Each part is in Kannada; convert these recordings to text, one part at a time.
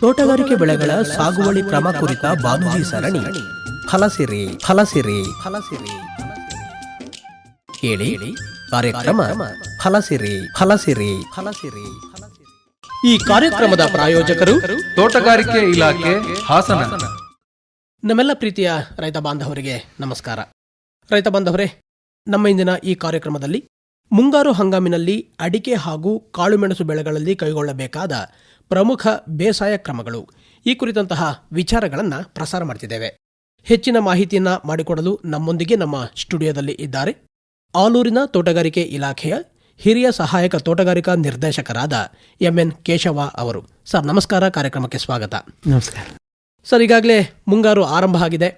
ತೋಟಗಾರಿಕೆ ಬೆಳೆಗಳ ಸಾಗುವಳಿ ಕ್ರಮ ಕುರಿತ ಬಾನುಲಿ ಸರಣಿ ಫಲಸಿರಿ ಫಲಸಿರಿ ಫಲಸಿರಿ ಕೇಳಿ. ಕಾರ್ಯಕ್ರಮ ಫಲಸಿರಿ ಫಲಸಿರಿ ಫಲಸಿರಿ. ಈ ಕಾರ್ಯಕ್ರಮದ ಪ್ರಾಯೋಜಕರು ತೋಟಗಾರಿಕೆ ಇಲಾಖೆ ಹಾಸನ. ನಮ್ಮೆಲ್ಲ ಪ್ರೀತಿಯ ರೈತ ಬಾಂಧವರಿಗೆ ನಮಸ್ಕಾರ. ರೈತ ಬಾಂಧವರೇ, ನಮ್ಮ ಇಂದಿನ ಈ ಕಾರ್ಯಕ್ರಮದಲ್ಲಿ ಮುಂಗಾರು ಹಂಗಾಮಿನಲ್ಲಿ ಅಡಿಕೆ ಹಾಗೂ ಕಾಳುಮೆಣಸು ಬೆಳೆಗಳಲ್ಲಿ ಕೈಗೊಳ್ಳಬೇಕಾದ ಪ್ರಮುಖ ಬೇಸಾಯ ಕ್ರಮಗಳು, ಈ ಕುರಿತಂತಹ ವಿಚಾರಗಳನ್ನು ಪ್ರಸಾರ ಮಾಡ್ತಿದ್ದೇವೆ. ಹೆಚ್ಚಿನ ಮಾಹಿತಿಯನ್ನು ಮಾಡಿಕೊಡಲು ನಮ್ಮೊಂದಿಗೆ ನಮ್ಮ ಸ್ಟುಡಿಯೋದಲ್ಲಿ ಇದ್ದಾರೆ ಆಲೂರಿನ ತೋಟಗಾರಿಕೆ ಇಲಾಖೆಯ ಹಿರಿಯ ಸಹಾಯಕ ತೋಟಗಾರಿಕಾ ನಿರ್ದೇಶಕರಾದ ಎನ್ ಕೇಶವ ಅವರು. ಸರ್ ನಮಸ್ಕಾರ, ಕಾರ್ಯಕ್ರಮಕ್ಕೆ ಸ್ವಾಗತ. ನಮಸ್ಕಾರ ಸರ್, ಈಗಾಗಲೇ ಮುಂಗಾರು ಆರಂಭ ಆಗಿದೆ.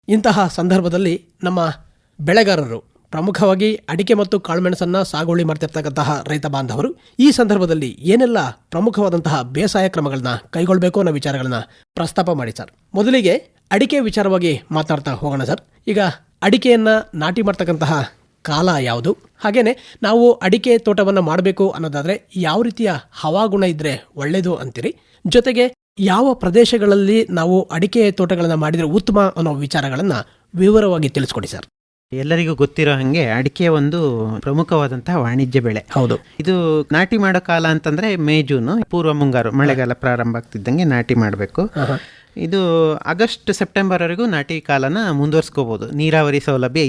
ಇಂತಹ ಸಂದರ್ಭದಲ್ಲಿ ನಮ್ಮ ಬೆಳೆಗಾರರು, ಪ್ರಮುಖವಾಗಿ ಅಡಿಕೆ ಮತ್ತು ಕಾಳುಮೆಣಸನ್ನು ಸಾಗುವಳಿ ಮಾಡ್ತಿರ್ತಕ್ಕಂತಹ ರೈತ ಬಾಂಧವರು ಈ ಸಂದರ್ಭದಲ್ಲಿ ಏನೆಲ್ಲ ಪ್ರಮುಖವಾದಂತಹ ಬೇಸಾಯ ಕ್ರಮಗಳನ್ನ ಕೈಗೊಳ್ಳಬೇಕು ಅನ್ನೋ ವಿಚಾರಗಳನ್ನ ಪ್ರಸ್ತಾಪ ಮಾಡಿ ಸರ್. ಮೊದಲಿಗೆ ಅಡಿಕೆ ವಿಚಾರವಾಗಿ ಮಾತನಾಡ್ತಾ ಹೋಗೋಣ ಸರ್. ಈಗ ಅಡಿಕೆಯನ್ನ ನಾಟಿ ಮಾಡ್ತಕ್ಕಂತಹ ಕಾಲ ಯಾವುದು, ಹಾಗೇನೆ ನಾವು ಅಡಿಕೆ ತೋಟವನ್ನು ಮಾಡಬೇಕು ಅನ್ನೋದಾದ್ರೆ ಯಾವ ರೀತಿಯ ಹವಾಗುಣ ಇದ್ರೆ ಒಳ್ಳೆಯದು ಅಂತೀರಿ, ಜೊತೆಗೆ ಯಾವ ಪ್ರದೇಶಗಳಲ್ಲಿ ನಾವು ಅಡಿಕೆ ತೋಟಗಳನ್ನು ಮಾಡಿದರೆ ಉತ್ತಮ ಅನ್ನೋ ವಿಚಾರಗಳನ್ನ ವಿವರವಾಗಿ ತಿಳಿಸ್ಕೊಡಿ ಸರ್. ಎಲ್ಲರಿಗೂ ಗೊತ್ತಿರೋ ಹಾಗೆ ಅಡಿಕೆ ಒಂದು ಪ್ರಮುಖವಾದಂತಹ ವಾಣಿಜ್ಯ ಬೆಳೆ. ಹೌದು. ಇದು ನಾಟಿ ಮಾಡೋ ಕಾಲ ಅಂತಂದ್ರೆ ಮೇ ಜೂನ್, ಪೂರ್ವ ಮುಂಗಾರು, ಮಳೆಗಾಲ ಪ್ರಾರಂಭ ಆಗ್ತಿದ್ದಂಗೆ ನಾಟಿ ಮಾಡಬೇಕು. ಇದು ಆಗಸ್ಟ್ ಸೆಪ್ಟೆಂಬರ್ ವರೆಗೂ ನಾಟಿ ಕಾಲನ ಮುಂದುವರ್ಸ್ಕೋಬಹುದು, ನೀರಾವರಿ ಸೌಲಭ್ಯ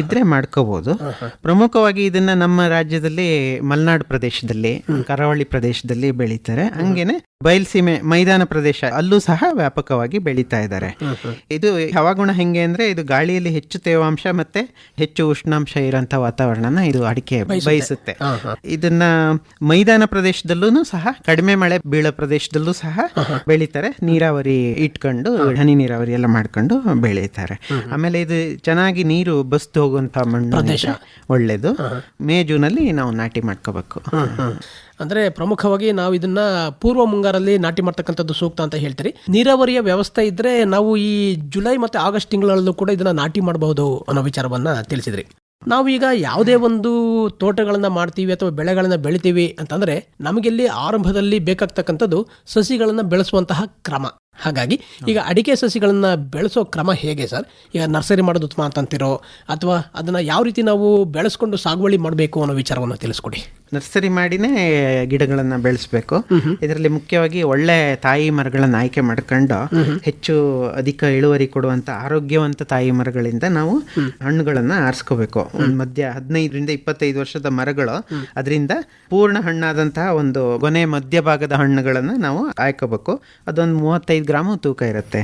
ಇದ್ರೆ ಮಾಡ್ಕೋಬಹುದು. ಪ್ರಮುಖವಾಗಿ ಇದನ್ನ ನಮ್ಮ ರಾಜ್ಯದಲ್ಲಿ ಮಲೆನಾಡು ಪ್ರದೇಶದಲ್ಲಿ, ಕರಾವಳಿ ಪ್ರದೇಶದಲ್ಲಿ ಬೆಳೀತಾರೆ. ಹಂಗೇನೆ ಬಯಲ್ಸೀಮೆ, ಮೈದಾನ ಪ್ರದೇಶ ಅಲ್ಲೂ ಸಹ ವ್ಯಾಪಕವಾಗಿ ಬೆಳೀತಾ ಇದ್ದಾರೆ. ಇದು ಹವಾಗುಣ ಹೆಂಗೆ ಅಂದ್ರೆ, ಇದು ಗಾಳಿಯಲ್ಲಿ ಹೆಚ್ಚು ತೇವಾಂಶ ಮತ್ತೆ ಹೆಚ್ಚು ಉಷ್ಣಾಂಶ ಇರೋಂಥ ವಾತಾವರಣನ ಇದು ಅಡಿಕೆ ಬಯಸುತ್ತೆ. ಇದನ್ನ ಮೈದಾನ ಪ್ರದೇಶದಲ್ಲೂ ಸಹ, ಕಡಿಮೆ ಮಳೆ ಬೀಳೋ ಪ್ರದೇಶದಲ್ಲೂ ಸಹ ಬೆಳೀತಾರೆ. ನೀರಾವರಿ ಇಟ್ಕೊಂಡು, ಹನಿ ನೀರಾವರಿ ಎಲ್ಲ ಮಾಡ್ಕೊಂಡು ಬೆಳೀತಾರೆ. ಆಮೇಲೆ ಇದು ಚೆನ್ನಾಗಿ ನೀರು ಬಸ್ದು ಹೋಗುವಂತ ಮಣ್ಣು ಒಳ್ಳೇದು. ಮೇ ಜೂನಲ್ಲಿ ನಾವು ನಾಟಿ ಮಾಡ್ಕೋಬೇಕು. ಅಂದ್ರೆ ಪ್ರಮುಖವಾಗಿ ನಾವು ಇದನ್ನ ಪೂರ್ವ ಮುಂಗಾರಲ್ಲಿ ನಾಟಿ ಮಾಡ್ತಕ್ಕಂಥದ್ದು ಸೂಕ್ತ ಅಂತ ಹೇಳ್ತೀರಿ. ನೀರಾವರಿಯ ವ್ಯವಸ್ಥೆ ಇದ್ರೆ ನಾವು ಈ ಜುಲೈ ಮತ್ತೆ ಆಗಸ್ಟ್ ತಿಂಗಳಲ್ಲೂ ಕೂಡ ಇದನ್ನ ನಾಟಿ ಮಾಡಬಹುದು ಅನ್ನೋ ವಿಚಾರವನ್ನ ತಿಳಿಸಿದ್ರಿ. ನಾವು ಈಗ ಯಾವುದೇ ಒಂದು ತೋಟಗಳನ್ನ ಮಾಡ್ತೀವಿ ಅಥವಾ ಬೆಳೆಗಳನ್ನ ಬೆಳಿತೀವಿ ಅಂತಂದ್ರೆ ನಮಗೆಲ್ಲಿ ಆರಂಭದಲ್ಲಿ ಬೇಕಾಗ್ತಕ್ಕಂಥದ್ದು ಸಸಿಗಳನ್ನ ಬೆಳೆಸುವಂತಹ ಕ್ರಮ. ಹಾಗಾಗಿ ಈಗ ಅಡಿಕೆ ಸಸಿಗಳನ್ನ ಬೆಳೆಸೋ ಕ್ರಮ ಹೇಗೆ ಸರ್? ಈಗ ನರ್ಸರಿ ಮಾಡೋದು ಉತ್ತಮ ಅಂತಂತಿರೋ, ಅಥವಾ ಅದನ್ನ ಯಾವ ರೀತಿ ನಾವು ಬೆಳೆಸ್ಕೊಂಡು ಸಾಗುವಳಿ ಮಾಡಬೇಕು ಅನ್ನೋ ವಿಚಾರವನ್ನು ತಿಳಿಸ್ಕೊಡಿ. ನರ್ಸರಿ ಮಾಡಿನೇ ಗಿಡಗಳನ್ನ ಬೆಳೆಸಬೇಕು. ಇದರಲ್ಲಿ ಮುಖ್ಯವಾಗಿ ಒಳ್ಳೆ ತಾಯಿ ಮರಗಳನ್ನ ಆಯ್ಕೆ ಮಾಡ್ಕೊಂಡು ಹೆಚ್ಚು ಅಧಿಕ ಇಳುವರಿ ಕೊಡುವಂತ ಆರೋಗ್ಯವಂತ ತಾಯಿ ಮರಗಳಿಂದ ನಾವು ಹಣ್ಣುಗಳನ್ನ ಆರಿಸ್ಕೋಬೇಕು. ಮಧ್ಯ 15-25 ವರ್ಷದ ಮರಗಳು, ಅದರಿಂದ ಪೂರ್ಣ ಹಣ್ಣಾದಂತಹ ಒಂದು ಗೊನೆ ಮಧ್ಯಭಾಗದ ಹಣ್ಣುಗಳನ್ನ ನಾವು ಆಯ್ಕೋಬೇಕು. ಅದೊಂದು 35 ಗ್ರಾಮ್ ತೂಕ ಇರುತ್ತೆ.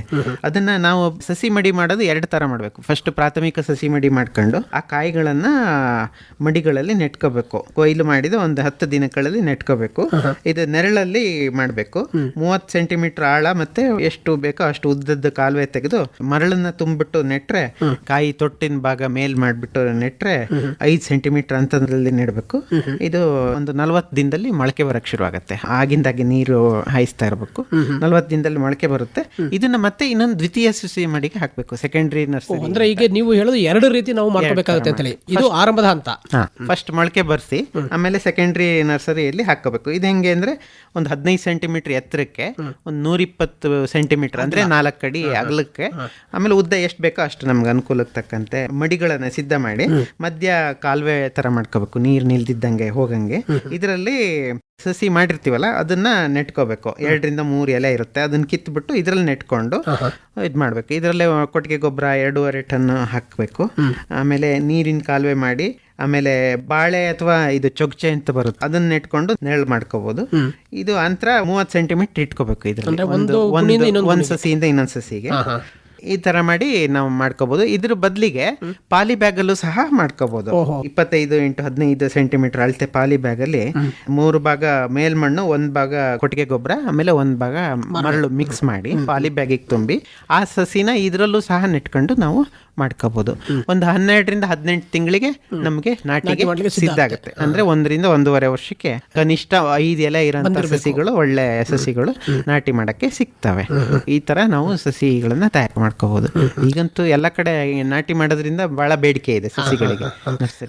ಅದನ್ನ ನಾವು ಸಸಿ ಮಡಿ ಮಾಡೋದು 2 ತರ ಮಾಡಬೇಕು. ಫಸ್ಟ್ ಪ್ರಾಥಮಿಕ ಸಸಿ ಮಡಿ ಮಾಡ್ಕೊಂಡು ಆ ಕಾಯಿಗಳನ್ನ ಮಡಿಗಳಲ್ಲಿ ನೆಟ್ಕೋಬೇಕು. ಕೊಯ್ಲು ಮಾಡಿದ ಒಂದು 10 ದಿನಗಳಲ್ಲಿ ನೆಟ್ಕೋಬೇಕು. ಇದು ನೆರಳಲ್ಲಿ ಮಾಡಬೇಕು. 30 ಸೆಂಟಿಮೀಟರ್ ಆಳ ಮತ್ತೆ ಎಷ್ಟು ಬೇಕೋ ಅಷ್ಟು ಉದ್ದದ ಕಾಲುವೆ ತೆಗೆದು ಮರಳನ್ನ ತುಂಬಿಟ್ಟು ನೆಟ್ರೆ, ಕಾಯಿ ತೊಟ್ಟಿನ ಭಾಗ ಮೇಲ್ ಮಾಡ್ಬಿಟ್ಟು ನೆಟ್ರೆ 5 ಸೆಂಟಿಮೀಟರ್ ಅಂತರದಲ್ಲಿ ನೆಡಬೇಕು. ಇದು ಒಂದು 40 ದಿನದಲ್ಲಿ ಮೊಳಕೆ ಬರಕ್ ಶುರು ಆಗುತ್ತೆ. ಆಗಿಂದಾಗೆ ನೀರು ಹಾಯಿಸ್ತಾ ಇರಬೇಕು. 40 ದಿನದಲ್ಲಿ ಮೊಳಕೆ ಬರುತ್ತೆ. ಇದನ್ನ ಮತ್ತೆ ಇನ್ನೊಂದು ದ್ವಿತೀಯ ಸಸಿ ಮಡಿಗೆ ಹಾಕ್ಬೇಕು, ಸೆಕೆಂಡರಿ ನರ್ಸರಿ. ಅಂದ್ರೆ ಈಗ ನೀವು ಹೇಳೋದು 2 ರೀತಿ ನಾವು ಮಾಡ್ಕೋಬೇಕಾಗುತ್ತೆ ಅಂತ ಹೇಳಿ. ಇದು ಆರಂಭದ ಹಂತ. ಫಸ್ಟ್ ಮೊಳಕೆ ಬರ್ಸಿ ಆಮೇಲೆ ಸೆಕೆಂಡರಿ ನರ್ಸರಿಯಲ್ಲಿ ಹಾಕೋಬೇಕು. ಇದು ಹೆಂಗೆ ಅಂದ್ರೆ, ಒಂದು 15 ಸೆಂಟಿಮೀಟರ್ ಎತ್ತರಕ್ಕೆ, ಒಂದು 120 ಸೆಂಟಿಮೀಟರ್ ಅಂದ್ರೆ 4 ಅಡಿ ಅಗಲಕ್ಕೆ, ಆಮೇಲೆ ಉದ್ದ ಎಷ್ಟು ಬೇಕೋ ಅಷ್ಟು ನಮ್ಗೆ ಅನುಕೂಲಕ್ಕೆ ತಕ್ಕಂತೆ ಮಡಿಗಳನ್ನ ಸಿದ್ಧ ಮಾಡಿ ಮಧ್ಯ ಕಾಲುವೆ ತರ ಮಾಡ್ಕೋಬೇಕು, ನೀರು ನಿಲ್ದಿದ್ದಂಗೆ ಹೋಗಂಗೆ. ಇದರಲ್ಲಿ ಸಸಿ ಮಾಡಿರ್ತೀವಲ್ಲ ಅದನ್ನ ನೆಟ್ಕೋಬೇಕು. 2-3 ಎಲೆ ಇರುತ್ತೆ, ಅದನ್ನ ಕಿತ್ಬಿಟ್ಟು ಇದ್ರಲ್ಲಿ ನೆಟ್ಕೊಂಡು ಇದು ಮಾಡ್ಬೇಕು. ಇದರಲ್ಲೇ ಕೊಟ್ಟಿಗೆ ಗೊಬ್ಬರ 2.5 ಟನ್ ಹಾಕಬೇಕು. ಆಮೇಲೆ ನೀರಿನ ಕಾಲುವೆ ಮಾಡಿ, ಆಮೇಲೆ ಬಾಳೆ ಅಥವಾ ಇದು ಚೊಗ್ಚೆ ಅಂತ ಬರುತ್ತೆ, ಅದನ್ನ ನೆಟ್ಕೊಂಡು ನೆರಳು ಮಾಡ್ಕೋಬಹುದು. ಇದು ಅಂತರ 30 ಸೆಂಟಿಮೀಟರ್ ಇಟ್ಕೋಬೇಕು. ಇದ್ರಲ್ಲಿ ಒಂದ್ ಸಸಿಯಿಂದ ಇನ್ನೊಂದ್ ಸಸಿಗೆ ಈ ತರ ಮಾಡಿ ನಾವು ಮಾಡ್ಕೋಬಹುದು. ಇದ್ರ ಬದಲಿಗೆ ಪಾಲಿ ಬ್ಯಾಗ್ ಅಲ್ಲೂ ಸಹ ಮಾಡ್ಕೋಬಹುದು. 25x15 ಸೆಂಟಿಮೀಟರ್ ಅಳತೆ ಪಾಲಿ ಬ್ಯಾಗ್ ಅಲ್ಲಿ 3 ಭಾಗ ಮೇಲ್ಮಣ್ಣು, 1 ಭಾಗ ಕೊಟ್ಟಿಗೆ ಗೊಬ್ಬರ, ಆಮೇಲೆ 1 ಭಾಗ ಮರಳು ಮಿಕ್ಸ್ ಮಾಡಿ ಪಾಲಿ ಬ್ಯಾಗಿಗೆ ತುಂಬಿ ಆ ಸಸಿನ ಇದ್ರಲ್ಲೂ ಸಹ ನೆಟ್ಕೊಂಡು ನಾವು ಮಾಡ್ಕೋಬಹುದು. ಒಂದು 12-18 ತಿಂಗಳಿಗೆ ನಮಗೆ ನಾಟಿಗೆ ಸಿದ್ಧ ಆಗುತ್ತೆ. ಅಂದ್ರೆ 1-1.5 ವರ್ಷಕ್ಕೆ ಕನಿಷ್ಠ 5 ಎಲೆ ಇರೋಂಥ ಸಸಿಗಳು, ಒಳ್ಳೆ ಸಸಿಗಳು ನಾಟಿ ಮಾಡಕ್ಕೆ ಸಿಗ್ತವೆ. ಈ ತರ ನಾವು ಸಸಿಗಳನ್ನ ತಯಾರು ಮಾಡ್ಕೋಬಹುದು. ಮಾಡ್ಕೋಬಹುದು. ಈಗಂತೂ ಎಲ್ಲ ಕಡೆ ನಾಟಿ ಮಾಡೋದ್ರಿಂದ ಬಹಳ ಬೇಡಿಕೆ ಇದೆ ಸಸಿಗಳಿಗೆ.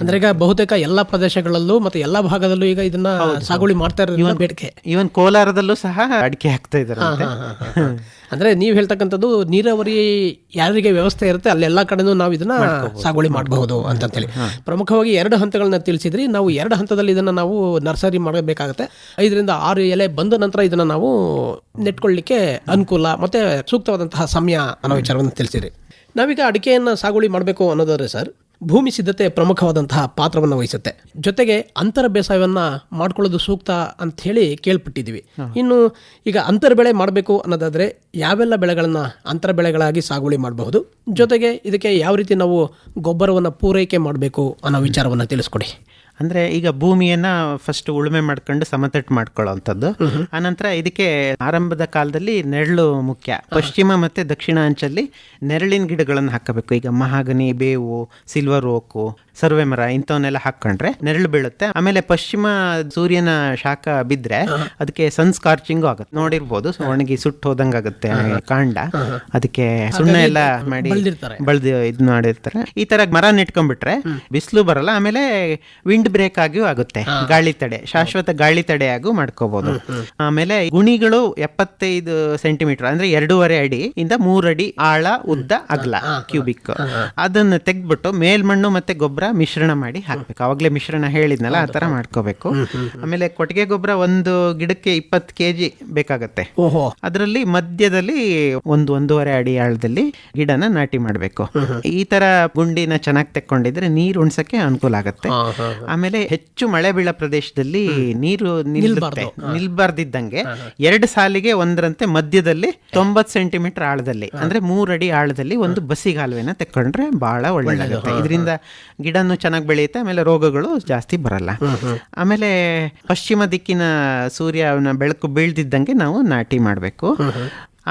ಅಂದ್ರೆ ಈಗ ಬಹುತೇಕ ಎಲ್ಲಾ ಪ್ರದೇಶಗಳಲ್ಲೂ ಮತ್ತೆ ಎಲ್ಲಾ ಭಾಗದಲ್ಲೂ ಈಗ ಇದನ್ನ ಸಾಗುವಳಿ ಮಾಡ್ತಾ ಇರೋದ್ರಿಂದ ಬೇಡಿಕೆ. ಇವನ್ ಕೋಲಾರದಲ್ಲೂ ಸಹ ಅಡಿಕೆ ಹಾಕ್ತಾ ಇದ್ದಾರೆ. ಅಂದ್ರೆ ನೀವು ಹೇಳ್ತಕ್ಕಂಥದ್ದು ನೀರಾವರಿ ಯಾರಿಗೆ ವ್ಯವಸ್ಥೆ ಇರುತ್ತೆ ಅಲ್ಲೆಲ್ಲಾ ಕಡೆನೂ ನಾವು ಇದನ್ನ ಸಾಗುವಳಿ ಮಾಡಬಹುದು ಅಂತೇಳಿ. ಪ್ರಮುಖವಾಗಿ 2 ಹಂತಗಳನ್ನ ತಿಳಿಸಿದ್ರಿ. ನಾವು 2 ಹಂತದಲ್ಲಿ ಇದನ್ನ ನಾವು ನರ್ಸರಿ ಮಾಡಬೇಕಾಗುತ್ತೆ. 5 ರಿಂದ 6 ಎಲೆ ಬಂದ ನಂತರ ಇದನ್ನ ನಾವು ನೆಟ್ಕೊಳ್ಳಿಕ್ಕೆ ಅನುಕೂಲ ಮತ್ತೆ ಸೂಕ್ತವಾದಂತಹ ಸಮಯ ಅನ್ನೋ ವಿಚಾರವನ್ನು ತಿಳಿಸಿದ್ರಿ. ನಾವೀಗ ಅಡಿಕೆಯನ್ನ ಸಾಗುವಳಿ ಮಾಡಬೇಕು ಅನ್ನೋದಾದ್ರೆ ಸರ್, ಭೂಮಿ ಸಿದ್ಧತೆ ಪ್ರಮುಖವಾದಂತಹ ಪಾತ್ರವನ್ನು ವಹಿಸುತ್ತೆ. ಜೊತೆಗೆ ಅಂತರ ಬೇಸಾಯವನ್ನ ಮಾಡ್ಕೊಳ್ಳೋದು ಸೂಕ್ತ ಅಂತ ಹೇಳಿ ಕೇಳ್ಪಟ್ಟಿದ್ದೀವಿ. ಇನ್ನು ಈಗ ಅಂತರ ಬೆಳೆ ಮಾಡಬೇಕು ಅನ್ನೋದಾದ್ರೆ ಯಾವೆಲ್ಲ ಬೆಳೆಗಳನ್ನ ಅಂತರ ಬೆಳೆಗಳಾಗಿ ಸಾಗುವಳಿ ಮಾಡಬಹುದು, ಜೊತೆಗೆ ಇದಕ್ಕೆ ಯಾವ ರೀತಿ ನಾವು ಗೊಬ್ಬರವನ್ನು ಪೂರೈಕೆ ಮಾಡಬೇಕು ಅನ್ನೋ ವಿಚಾರವನ್ನು ತಿಳಿಸ್ಕೊಡಿ. ಅಂದ್ರೆ ಈಗ ಭೂಮಿಯನ್ನ ಫಸ್ಟ್ ಉಳುಮೆ ಮಾಡ್ಕೊಂಡು ಸಮತಟ್ಟು ಮಾಡ್ಕೊಳ್ಳೋವಂಥದ್ದು. ಆನಂತರ ಇದಕ್ಕೆ ಆರಂಭದ ಕಾಲದಲ್ಲಿ ನೆರಳು ಮುಖ್ಯ. ಪಶ್ಚಿಮ ಮತ್ತೆ ದಕ್ಷಿಣ ಅಂಚಲ್ಲಿ ನೆರಳಿನ ಗಿಡಗಳನ್ನು ಹಾಕಬೇಕು. ಈಗ ಮಹಾಗನಿ, ಬೇವು, ಸಿಲ್ವರ್ ಓಕು, ಸರ್ವೆ ಮರ ಇಂಥವನ್ನೆಲ್ಲ ಹಾಕೊಂಡ್ರೆ ನೆರಳು ಬೀಳುತ್ತೆ. ಆಮೇಲೆ ಪಶ್ಚಿಮ ಸೂರ್ಯನ ಶಾಖ ಬಿದ್ರೆ ಅದಕ್ಕೆ ಸನ್ ಸ್ಕಾರ್ಚಿಂಗು ಆಗುತ್ತೆ. ನೋಡಿರ್ಬೋದು, ಒಣಗಿ ಸುಟ್ಟು ಹೋದಂಗೆ ಆಗುತ್ತೆ ಕಾಂಡ. ಅದಕ್ಕೆ ಸುಣ್ಣ ಎಲ್ಲ ಮಾಡಿ ಬಳ್ದು ಇದ್ ಮಾಡಿರ್ತಾರೆ. ಈ ತರ ಮರ ನೆಟ್ಕೊಂಡ್ಬಿಟ್ರೆ ಬಿಸಿಲು ಬರಲ್ಲ. ಆಮೇಲೆ ವಿಂಡ್ ಬ್ರೇಕ್ ಆಗಿಯೂ ಆಗುತ್ತೆ. ಗಾಳಿ ತಡೆ, ಶಾಶ್ವತ ಗಾಳಿ ತಡೆಯಾಗೂ ಮಾಡ್ಕೋಬಹುದು. ಆಮೇಲೆ ಗುಣಿಗಳು 75 ಸೆಂಟಿಮೀಟರ್ ಅಂದ್ರೆ 2.5 ಅಡಿ ಇಂದ 3 ಅಡಿ ಆಳ, ಉದ್ದ, ಅಗಲ ಕ್ಯೂಬಿಕ್. ಅದನ್ನ ತೆಗ್ದ್ಬಿಟ್ಟು ಮೇಲ್ಮಣ್ಣು ಮತ್ತೆ ಗೊಬ್ಬರ ಮಿಶ್ರಣ ಮಾಡಿ ಹಾಕ್ಬೇಕು. ಅವಾಗಲೇ ಮಿಶ್ರಣ ಹೇಳಿದ್ನಲ್ಲ, ಆ ತರ ಮಾಡ್ಕೋಬೇಕು. ಆಮೇಲೆ ಕೊಟ್ಟಿಗೆ ಗೊಬ್ಬರ ಒಂದು ಗಿಡಕ್ಕೆ 20 kg ಬೇಕಾಗತ್ತೆ. ಅದರಲ್ಲಿ ಮಧ್ಯದಲ್ಲಿ 1.5 ಅಡಿ ಆಳದಲ್ಲಿ ಗಿಡನ ನಾಟಿ ಮಾಡ್ಬೇಕು. ಈ ತರ ಗುಂಡಿನ ಚೆನ್ನಾಗಿ ತೆಕ್ಕೊಂಡಿದ್ರೆ ನೀರು ಉಣ್ಸಕ್ಕೆ ಅನುಕೂಲ ಆಗತ್ತೆ. ಆಮೇಲೆ ಹೆಚ್ಚು ಮಳೆ ಬೀಳೋ ಪ್ರದೇಶದಲ್ಲಿ ನೀರು ನಿಲ್ಬಾರ್ದಿದ್ದಂಗೆ 2 ಸಾಲಿಗೆ ಒಂದರಂತೆ ಮಧ್ಯದಲ್ಲಿ 90 ಸೆಂಟಿಮೀಟರ್ ಆಳದಲ್ಲಿ ಅಂದ್ರೆ 3 ಅಡಿ ಆಳದಲ್ಲಿ ಒಂದು ಬಸಿಗಾಲುವೆನ ತೆಕ್ಕೊಂಡ್ರೆ ಬಹಳ ಒಳ್ಳೆದಾಗುತ್ತೆ. ಇದರಿಂದ ಗಿಡನು ಚೆನ್ನಾಗಿ ಬೆಳೆಯುತ್ತೆ. ಆಮೇಲೆ ರೋಗಗಳು ಜಾಸ್ತಿ ಬರಲ್ಲ. ಆಮೇಲೆ ಪಶ್ಚಿಮ ದಿಕ್ಕಿನ ಸೂರ್ಯನ ಬೆಳಕು ಬೀಳ್ದಿದ್ದಂಗೆ ನಾವು ನಾಟಿ ಮಾಡಬೇಕು.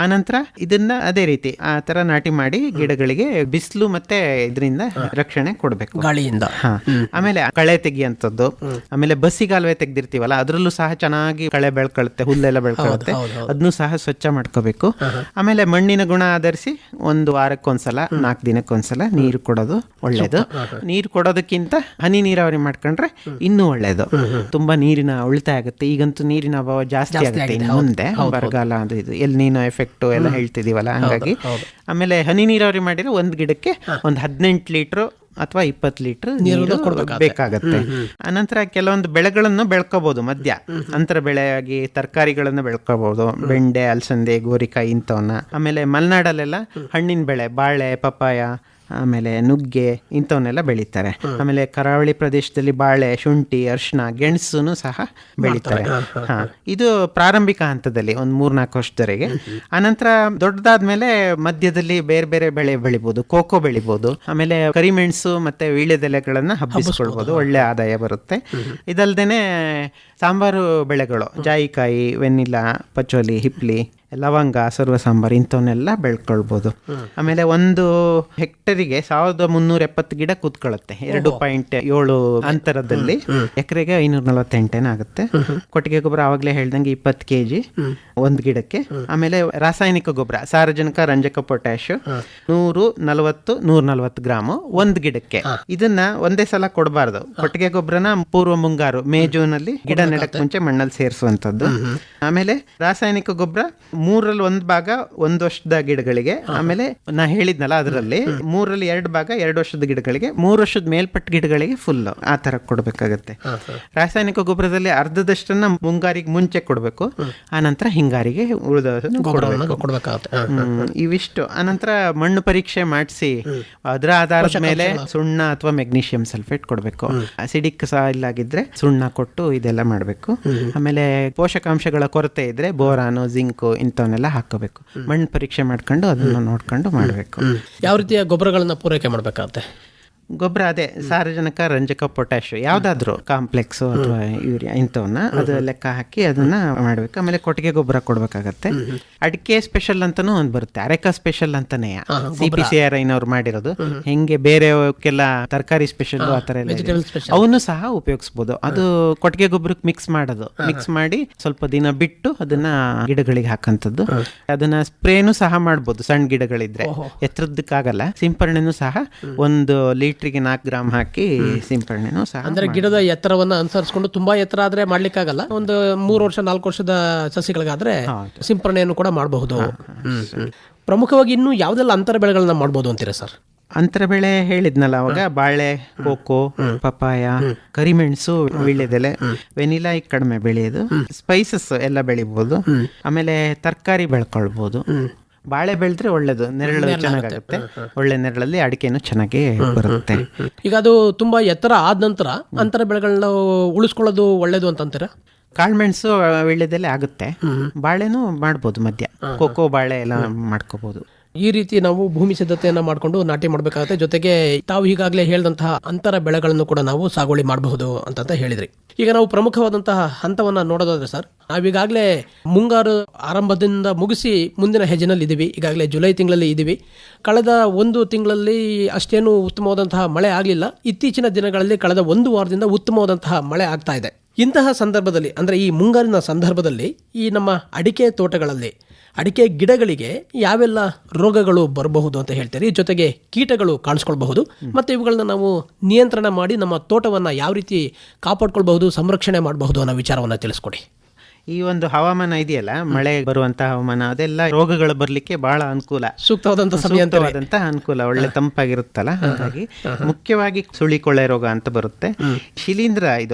ಆನಂತರ ಇದನ್ನ ಅದೇ ರೀತಿ ಆ ತರ ನಾಟಿ ಮಾಡಿ ಗಿಡಗಳಿಗೆ ಬಿಸಿಲು ಮತ್ತೆ ಇದರಿಂದ ರಕ್ಷಣೆ ಕೊಡಬೇಕು, ಗಾಳಿಯಿಂದ. ಆಮೇಲೆ ಕಳೆ ತೆಗಿಯಂಥದ್ದು. ಆಮೇಲೆ ಬಸಿಗಾಲುವೆ ತೆಗ್ದಿರ್ತೀವಲ್ಲ, ಅದ್ರಲ್ಲೂ ಸಹ ಚೆನ್ನಾಗಿ ಕಳೆ ಬೆಳ್ಕೊಳುತ್ತೆ, ಹುಲ್ಲೆಲ್ಲ ಬೆಳ್ಕೊಳುತ್ತೆ. ಅದನ್ನು ಸಹ ಸ್ವಚ್ಛ ಮಾಡ್ಕೋಬೇಕು. ಆಮೇಲೆ ಮಣ್ಣಿನ ಗುಣ ಆಧರಿಸಿ 1 ವಾರಕ್ಕೊಂದ್ಸಲ, 4 ದಿನಕ್ಕೊಂದ್ಸಲ ನೀರು ಕೊಡೋದು ಒಳ್ಳೇದು. ನೀರು ಕೊಡೋದಕ್ಕಿಂತ ಹನಿ ನೀರಾವರಿ ಮಾಡ್ಕೊಂಡ್ರೆ ಇನ್ನೂ ಒಳ್ಳೇದು. ತುಂಬಾ ನೀರಿನ ಉಳಿತಾಯ ಆಗುತ್ತೆ. ಈಗಂತೂ ನೀರಿನ ಅಭಾವ ಜಾಸ್ತಿ ಆಗುತ್ತೆ. ಇನ್ನು ಮುಂದೆ ಬರಗಾಲ ಅದು ಇದು ಎಲ್ ನೀನೋ ಎಫೆಕ್ಟ್ ಎಲ್ಲ ಹೇಳ್ತಿದೀವಲ್ಲ, ಹಂಗಾಗಿ. ಆಮೇಲೆ ಹನಿ ನೀರಾವರಿ ಮಾಡಿದ್ರೆ ಒಂದು ಗಿಡಕ್ಕೆ 18 ಲೀಟರ್ ಅಥವಾ 20 ಲೀಟರ್ ನೀರು ಬೇಕಾಗತ್ತೆ. ಅನಂತರ ಕೆಲವೊಂದು ಬೆಳೆಗಳನ್ನು ಬೆಳ್ಕೋಬಹುದು ಮಧ್ಯ ಅಂತರ ಬೆಳೆಯಾಗಿ. ತರಕಾರಿಗಳನ್ನು ಬೆಳ್ಕೋಬಹುದು, ಬೆಂಡೆ, ಅಲಸಂದೆ, ಗೋರಿಕಾಯಿ ಇಂಥವನ್ನ. ಆಮೇಲೆ ಮಲೆನಾಡಲ್ಲೆಲ್ಲ ಹಣ್ಣಿನ ಬೆಳೆ, ಬಾಳೆ, ಪಪ್ಪಾಯ, ಆಮೇಲೆ ನುಗ್ಗೆ ಇಂಥವನ್ನೆಲ್ಲ ಬೆಳೀತಾರೆ. ಆಮೇಲೆ ಕರಾವಳಿ ಪ್ರದೇಶದಲ್ಲಿ ಬಾಳೆ, ಶುಂಠಿ, ಅರಿಶಿನ, ಗೆಣಸು ಸಹ ಬೆಳೀತಾರೆ. ಇದು ಪ್ರಾರಂಭಿಕ ಹಂತದಲ್ಲಿ 1-3-4 ವರ್ಷದವರೆಗೆ. ಆನಂತರ ದೊಡ್ಡದಾದ್ಮೇಲೆ ಮಧ್ಯದಲ್ಲಿ ಬೇರೆ ಬೇರೆ ಬೆಳೆ ಬೆಳಿಬಹುದು. ಕೋಕೋ ಬೆಳಿಬಹುದು. ಆಮೇಲೆ ಕರಿಮೆಣಸು ಮತ್ತೆ ವೀಳ್ಯದೆಲೆಗಳನ್ನ ಹಬ್ಬಿಸ್ಕೊಳ್ಬಹುದು, ಒಳ್ಳೆ ಆದಾಯ ಬರುತ್ತೆ. ಇದಲ್ದೇನೆ ಸಾಂಬಾರು ಬೆಳೆಗಳು, ಜಾಯಿಕಾಯಿ, ವೆನಿಲಾ, ಪಚೋಲಿ, ಹಿಪ್ಲಿ, ಲವಂಗ, ಸರ್ವ ಸಾಂಬಾರು ಇಂಥವನ್ನೆಲ್ಲ ಬೆಳ್ಕೊಳ್ಬೋದು. ಆಮೇಲೆ 1 ಹೆಕ್ಟರಿಗೆ 1370 ಗಿಡ ಕೂತ್ಕೊಳ್ಳುತ್ತೆ. 2.7 ಅಂತರದಲ್ಲಿ. ಎಕರೆಗೆ 548 ಆಗುತ್ತೆ. ಕೊಟ್ಟಿಗೆ ಗೊಬ್ಬರ ಆವಾಗಲೇ ಹೇಳ್ದಂಗೆ 20 kg ಒಂದು ಗಿಡಕ್ಕೆ. ಆಮೇಲೆ ರಾಸಾಯನಿಕ ಗೊಬ್ಬರ, ಸಾರಜನಕ, ರಂಜಕ, ಪೊಟ್ಯಾಶ್ 140 ಗ್ರಾಮು ಒಂದು ಗಿಡಕ್ಕೆ. ಇದನ್ನ ಒಂದೇ ಸಲ ಕೊಡಬಾರ್ದು. ಕೊಟ್ಟಿಗೆ ಗೊಬ್ಬರನ ಪೂರ್ವ ಮುಂಗಾರು, ಮೇ ಜೂನ್ ಅಲ್ಲಿ ಗಿಡ ನೆಡಕ್ ಮುಂಚೆ ಮಣ್ಣಲ್ಲಿ ಸೇರಿಸುವಂತದ್ದು. ಆಮೇಲೆ ರಾಸಾಯನಿಕ ಗೊಬ್ಬರ 1/3 ಭಾಗ 1 ವರ್ಷದ ಗಿಡಗಳಿಗೆ. ಆಮೇಲೆ ನಾ ಹೇಳಿದ್ನಲ್ಲ, ಅದರಲ್ಲಿ 2 ಭಾಗ 2 ವರ್ಷದ ಗಿಡಗಳಿಗೆ, 3 ವರ್ಷದ ಮೇಲ್ಪಟ್ಟ ಗಿಡಗಳಿಗೆ ಫುಲ್ ಆ ತರ ಕೊಡ್ಬೇಕಾಗತ್ತೆ. ರಾಸಾಯನಿಕ ಗೊಬ್ಬರದಲ್ಲಿ ಅರ್ಧದಷ್ಟನ್ನ ಮುಂಗಾರಿಗೆ ಮುಂಚೆ ಕೊಡ್ಬೇಕು. ಆನಂತರ ಹಿಂಗಾರಿಗೆ ಉಳಿದನ್ನು ಕೊಡ್ಬೇಕಾಗುತ್ತೆ. ಇವಿಷ್ಟು. ಆನಂತರ ಮಣ್ಣು ಪರೀಕ್ಷೆ ಮಾಡಿಸಿ ಅದರ ಆಧಾರದ ಮೇಲೆ ಸುಣ್ಣ ಅಥವಾ ಮೆಗ್ನೀಷಿಯಂ ಸಲ್ಫೇಟ್ ಕೊಡ್ಬೇಕು. ಅಸಿಡಿಕ್ ಸಾಯಿಲ್ ಆಗಿದ್ರೆ ಸುಣ್ಣ ಕೊಟ್ಟು ಇದೆಲ್ಲ ಮಾಡಬೇಕು. ಆಮೇಲೆ ಪೋಷಕಾಂಶಗಳ ಕೊರತೆ ಇದ್ರೆ ಬೋರಾನು, ಜಿಂಕು ಇಂಥವನ್ನೆಲ್ಲ ಹಾಕೋಬೇಕು. ಮಣ್ಣು ಪರೀಕ್ಷೆ ಮಾಡ್ಕೊಂಡು ಅದನ್ನ ನೋಡ್ಕೊಂಡು ಮಾಡಬೇಕು. ಯಾವ ರೀತಿಯ ಗೊಬ್ಬರಗಳನ್ನ ಪೂರೈಕೆ ಮಾಡಬೇಕಾಗುತ್ತೆ? ಗೊಬ್ಬರ ಅದೇ ಸಾರಜನಕ, ರಂಜಕ, ಪೊಟ್ಯಾಶ್ ಯಾವ್ದಾದ್ರು ಕಾಂಪ್ಲೆಕ್ಸ್ ಅಥವಾ ಯೂರಿಯಾ ಇಂಥವನ್ನ ಅದು ಲೆಕ್ಕ ಹಾಕಿ ಅದನ್ನ ಮಾಡ್ಬೇಕು. ಆಮೇಲೆ ಕೊಟ್ಟಿಗೆ ಗೊಬ್ಬರ ಕೊಡ್ಬೇಕಾಗತ್ತೆ. ಅಡಿಕೆ ಸ್ಪೆಷಲ್ ಅಂತಾನು ಒಂದು ಬರುತ್ತೆ, ಅರೆಕಾ ಸ್ಪೆಷಲ್ ಅಂತಾನೆ CPCRI ನವ್ರು ಮಾಡಿರೋದು. ಹೆಂಗೆ ಬೇರೆವಕ್ಕೆಲ್ಲ ತರಕಾರಿ ಸ್ಪೆಷಲ್ ಆ ತರ ಎಲ್ಲ ಅವನು ಸಹ ಉಪಯೋಗಿಸಬಹುದು. ಅದು ಕೊಟ್ಟಿಗೆ ಗೊಬ್ಬರಕ್ಕೆ ಮಿಕ್ಸ್ ಮಾಡೋದು, ಮಿಕ್ಸ್ ಮಾಡಿ ಸ್ವಲ್ಪ ದಿನ ಬಿಟ್ಟು ಅದನ್ನ ಗಿಡಗಳಿಗೆ ಹಾಕಂತದ್ದು. ಅದನ್ನ ಸ್ಪ್ರೇನು ಸಹ ಮಾಡ್ಬೋದು ಸಣ್ಣ ಗಿಡಗಳಿದ್ರೆ, ಎತ್ತರದಕ್ಕಾಗಲ್ಲ. ಸಿಂಪರಣೆನೂ ಸಹ 1 ಲೀಟ್ರಿಗೆ 4 ಗ್ರಾಮ್ ಹಾಕಿ ಸಿಂಪರಣೆನೂ ಸಹ. ಅಂದ್ರೆ ಗಿಡದ ಎತ್ತರವನ್ನ ಅನುಸರಿಸಿಕೊಂಡು ತುಂಬಾ ಎತ್ತರ ಆದ್ರೆ ಮಾಡ್ಲಿಕ್ಕಾಗಲ್ಲ, ಒಂದು 3 ವರ್ಷ 4 ವರ್ಷದ ಸಸಿಗಳಿಗಾದ್ರೆ ಸಿಂಪರಣೆಯನ್ನು ಕೂಡ ಮಾಡಬಹುದು. ಪ್ರಮುಖವಾಗಿ ಇನ್ನು ಯಾವ್ದೆಲ್ಲ ಅಂತರ ಬೆಳೆಗಳನ್ನ ಮಾಡ್ಬೋದು ಅಂತೀರಾ ಸರ್? ಅಂತರ ಬೆಳೆ ಹೇಳಿದ್ನಲ್ಲ ಅವಾಗ, ಬಾಳೆ, ಕೋಕೋ, ಪಪಾಯ, ಕರಿಮೆಣಸು, ವೀಳ್ಯದೆಲೆ, ವೆನಿಲಾ ಈಗ ಕಡಿಮೆ ಬೆಳೆಯೋದು, ಸ್ಪೈಸಸ್ ಎಲ್ಲ ಬೆಳಿಬಹುದು. ಆಮೇಲೆ ತರಕಾರಿ ಬೆಳ್ಕೊಳ್ಬಹುದು. ಬಾಳೆ ಬೆಳೆದ್ರೆ ಒಳ್ಳೇದು, ನೆರಳು ಚೆನ್ನಾಗುತ್ತೆ. ಒಳ್ಳೆ ನೆರಳಲ್ಲಿ ಅಡಿಕೆನು ಚೆನ್ನಾಗಿ ಬರುತ್ತೆ. ಈಗ ಅದು ತುಂಬಾ ಎತ್ತರ ಆದ ನಂತರ ಅಂತರ ಬೆಳೆಗಳನ್ನ ಉಳಿಸ್ಕೊಳ್ಳೋದು ಒಳ್ಳೇದು ಅಂತಂತೀರಾ? ಕಾಳುಮೆಣಸು, ವೀಳ್ಯದೆಲೆ ಆಗುತ್ತೆ. ಬಾಳೆನೂ ಮಾಡ್ಬೋದು, ಮಧ್ಯ ಕೋಕೋ, ಬಾಳೆ ಎಲ್ಲ ಮಾಡ್ಕೋಬಹುದು. ಈ ರೀತಿ ನಾವು ಭೂಮಿ ಸಿದ್ಧತೆಯನ್ನ ಮಾಡಿಕೊಂಡು ನಾಟಿ ಮಾಡಬೇಕಾಗುತ್ತೆ. ಜೊತೆಗೆ ತಾವು ಈಗಾಗಲೇ ಹೇಳಿದಂತಹ ಅಂತರ ಬೆಳೆಗಳನ್ನು ಕೂಡ ನಾವು ಸಾಗುವಳಿ ಮಾಡಬಹುದು ಅಂತ ಹೇಳಿದ್ರಿ. ಈಗ ನಾವು ಪ್ರಮುಖವಾದಂತಹ ಹಂತವನ್ನ ನೋಡೋದಾದ್ರೆ ಸರ್, ನಾವೀಗಾಗಲೇ ಮುಂಗಾರು ಆರಂಭದಿಂದ ಮುಗಿಸಿ ಮುಂದಿನ ಹೆಜ್ಜೆನಲ್ಲಿ ಇದ್ದೀವಿ. ಈಗಾಗಲೇ ಜುಲೈ ತಿಂಗಳಲ್ಲಿ ಇದ್ದೀವಿ. ಕಳೆದ 1 ತಿಂಗಳಲ್ಲಿ ಅಷ್ಟೇನು ಉತ್ತಮವಾದಂತಹ ಮಳೆ ಆಗಲಿಲ್ಲ. ಇತ್ತೀಚಿನ ದಿನಗಳಲ್ಲಿ ಕಳೆದ 1 ವಾರದಿಂದ ಉತ್ತಮವಾದಂತಹ ಮಳೆ ಆಗ್ತಾ ಇದೆ. ಇಂತಹ ಸಂದರ್ಭದಲ್ಲಿ ಅಂದರೆ ಈ ಮುಂಗಾರಿನ ಸಂದರ್ಭದಲ್ಲಿ ಈ ನಮ್ಮ ಅಡಿಕೆ ತೋಟಗಳಲ್ಲಿ ಅಡಿಕೆ ಗಿಡಗಳಿಗೆ ಯಾವೆಲ್ಲ ರೋಗಗಳು ಬರಬಹುದು ಅಂತ ಹೇಳ್ತೀರಿ? ಜೊತೆಗೆ ಕೀಟಗಳು ಕಾಣಿಸ್ಕೊಳ್ಬಹುದು, ಮತ್ತು ಇವುಗಳನ್ನ ನಾವು ನಿಯಂತ್ರಣ ಮಾಡಿ ನಮ್ಮ ತೋಟವನ್ನು ಯಾವ ರೀತಿ ಕಾಪಾಡ್ಕೊಳ್ಬಹುದು, ಸಂರಕ್ಷಣೆ ಮಾಡಬಹುದು ಅನ್ನೋ ವಿಚಾರವನ್ನು ತಿಳಿಸ್ಕೊಡಿ. ಈ ಒಂದು ಹವಾಮಾನ ಇದೆಯಲ್ಲ, ಮಳೆ ಬರುವಂತಹ ಹವಾಮಾನ, ಅದೆಲ್ಲ ರೋಗಗಳು ಬರ್ಲಿಕ್ಕೆ ಬಹಳ ಅನುಕೂಲ, ಸೂಕ್ತವಾದಂತಹ ಅನುಕೂಲ. ಒಳ್ಳೆ ತಂಪಾಗಿರುತ್ತಲ್ಲ, ಹಾಗಾಗಿ ಮುಖ್ಯವಾಗಿ ಸುಳಿಕೊಳೆ ರೋಗ ಅಂತ ಬರುತ್ತೆ. ಶಿಲೀಂಧ್ರ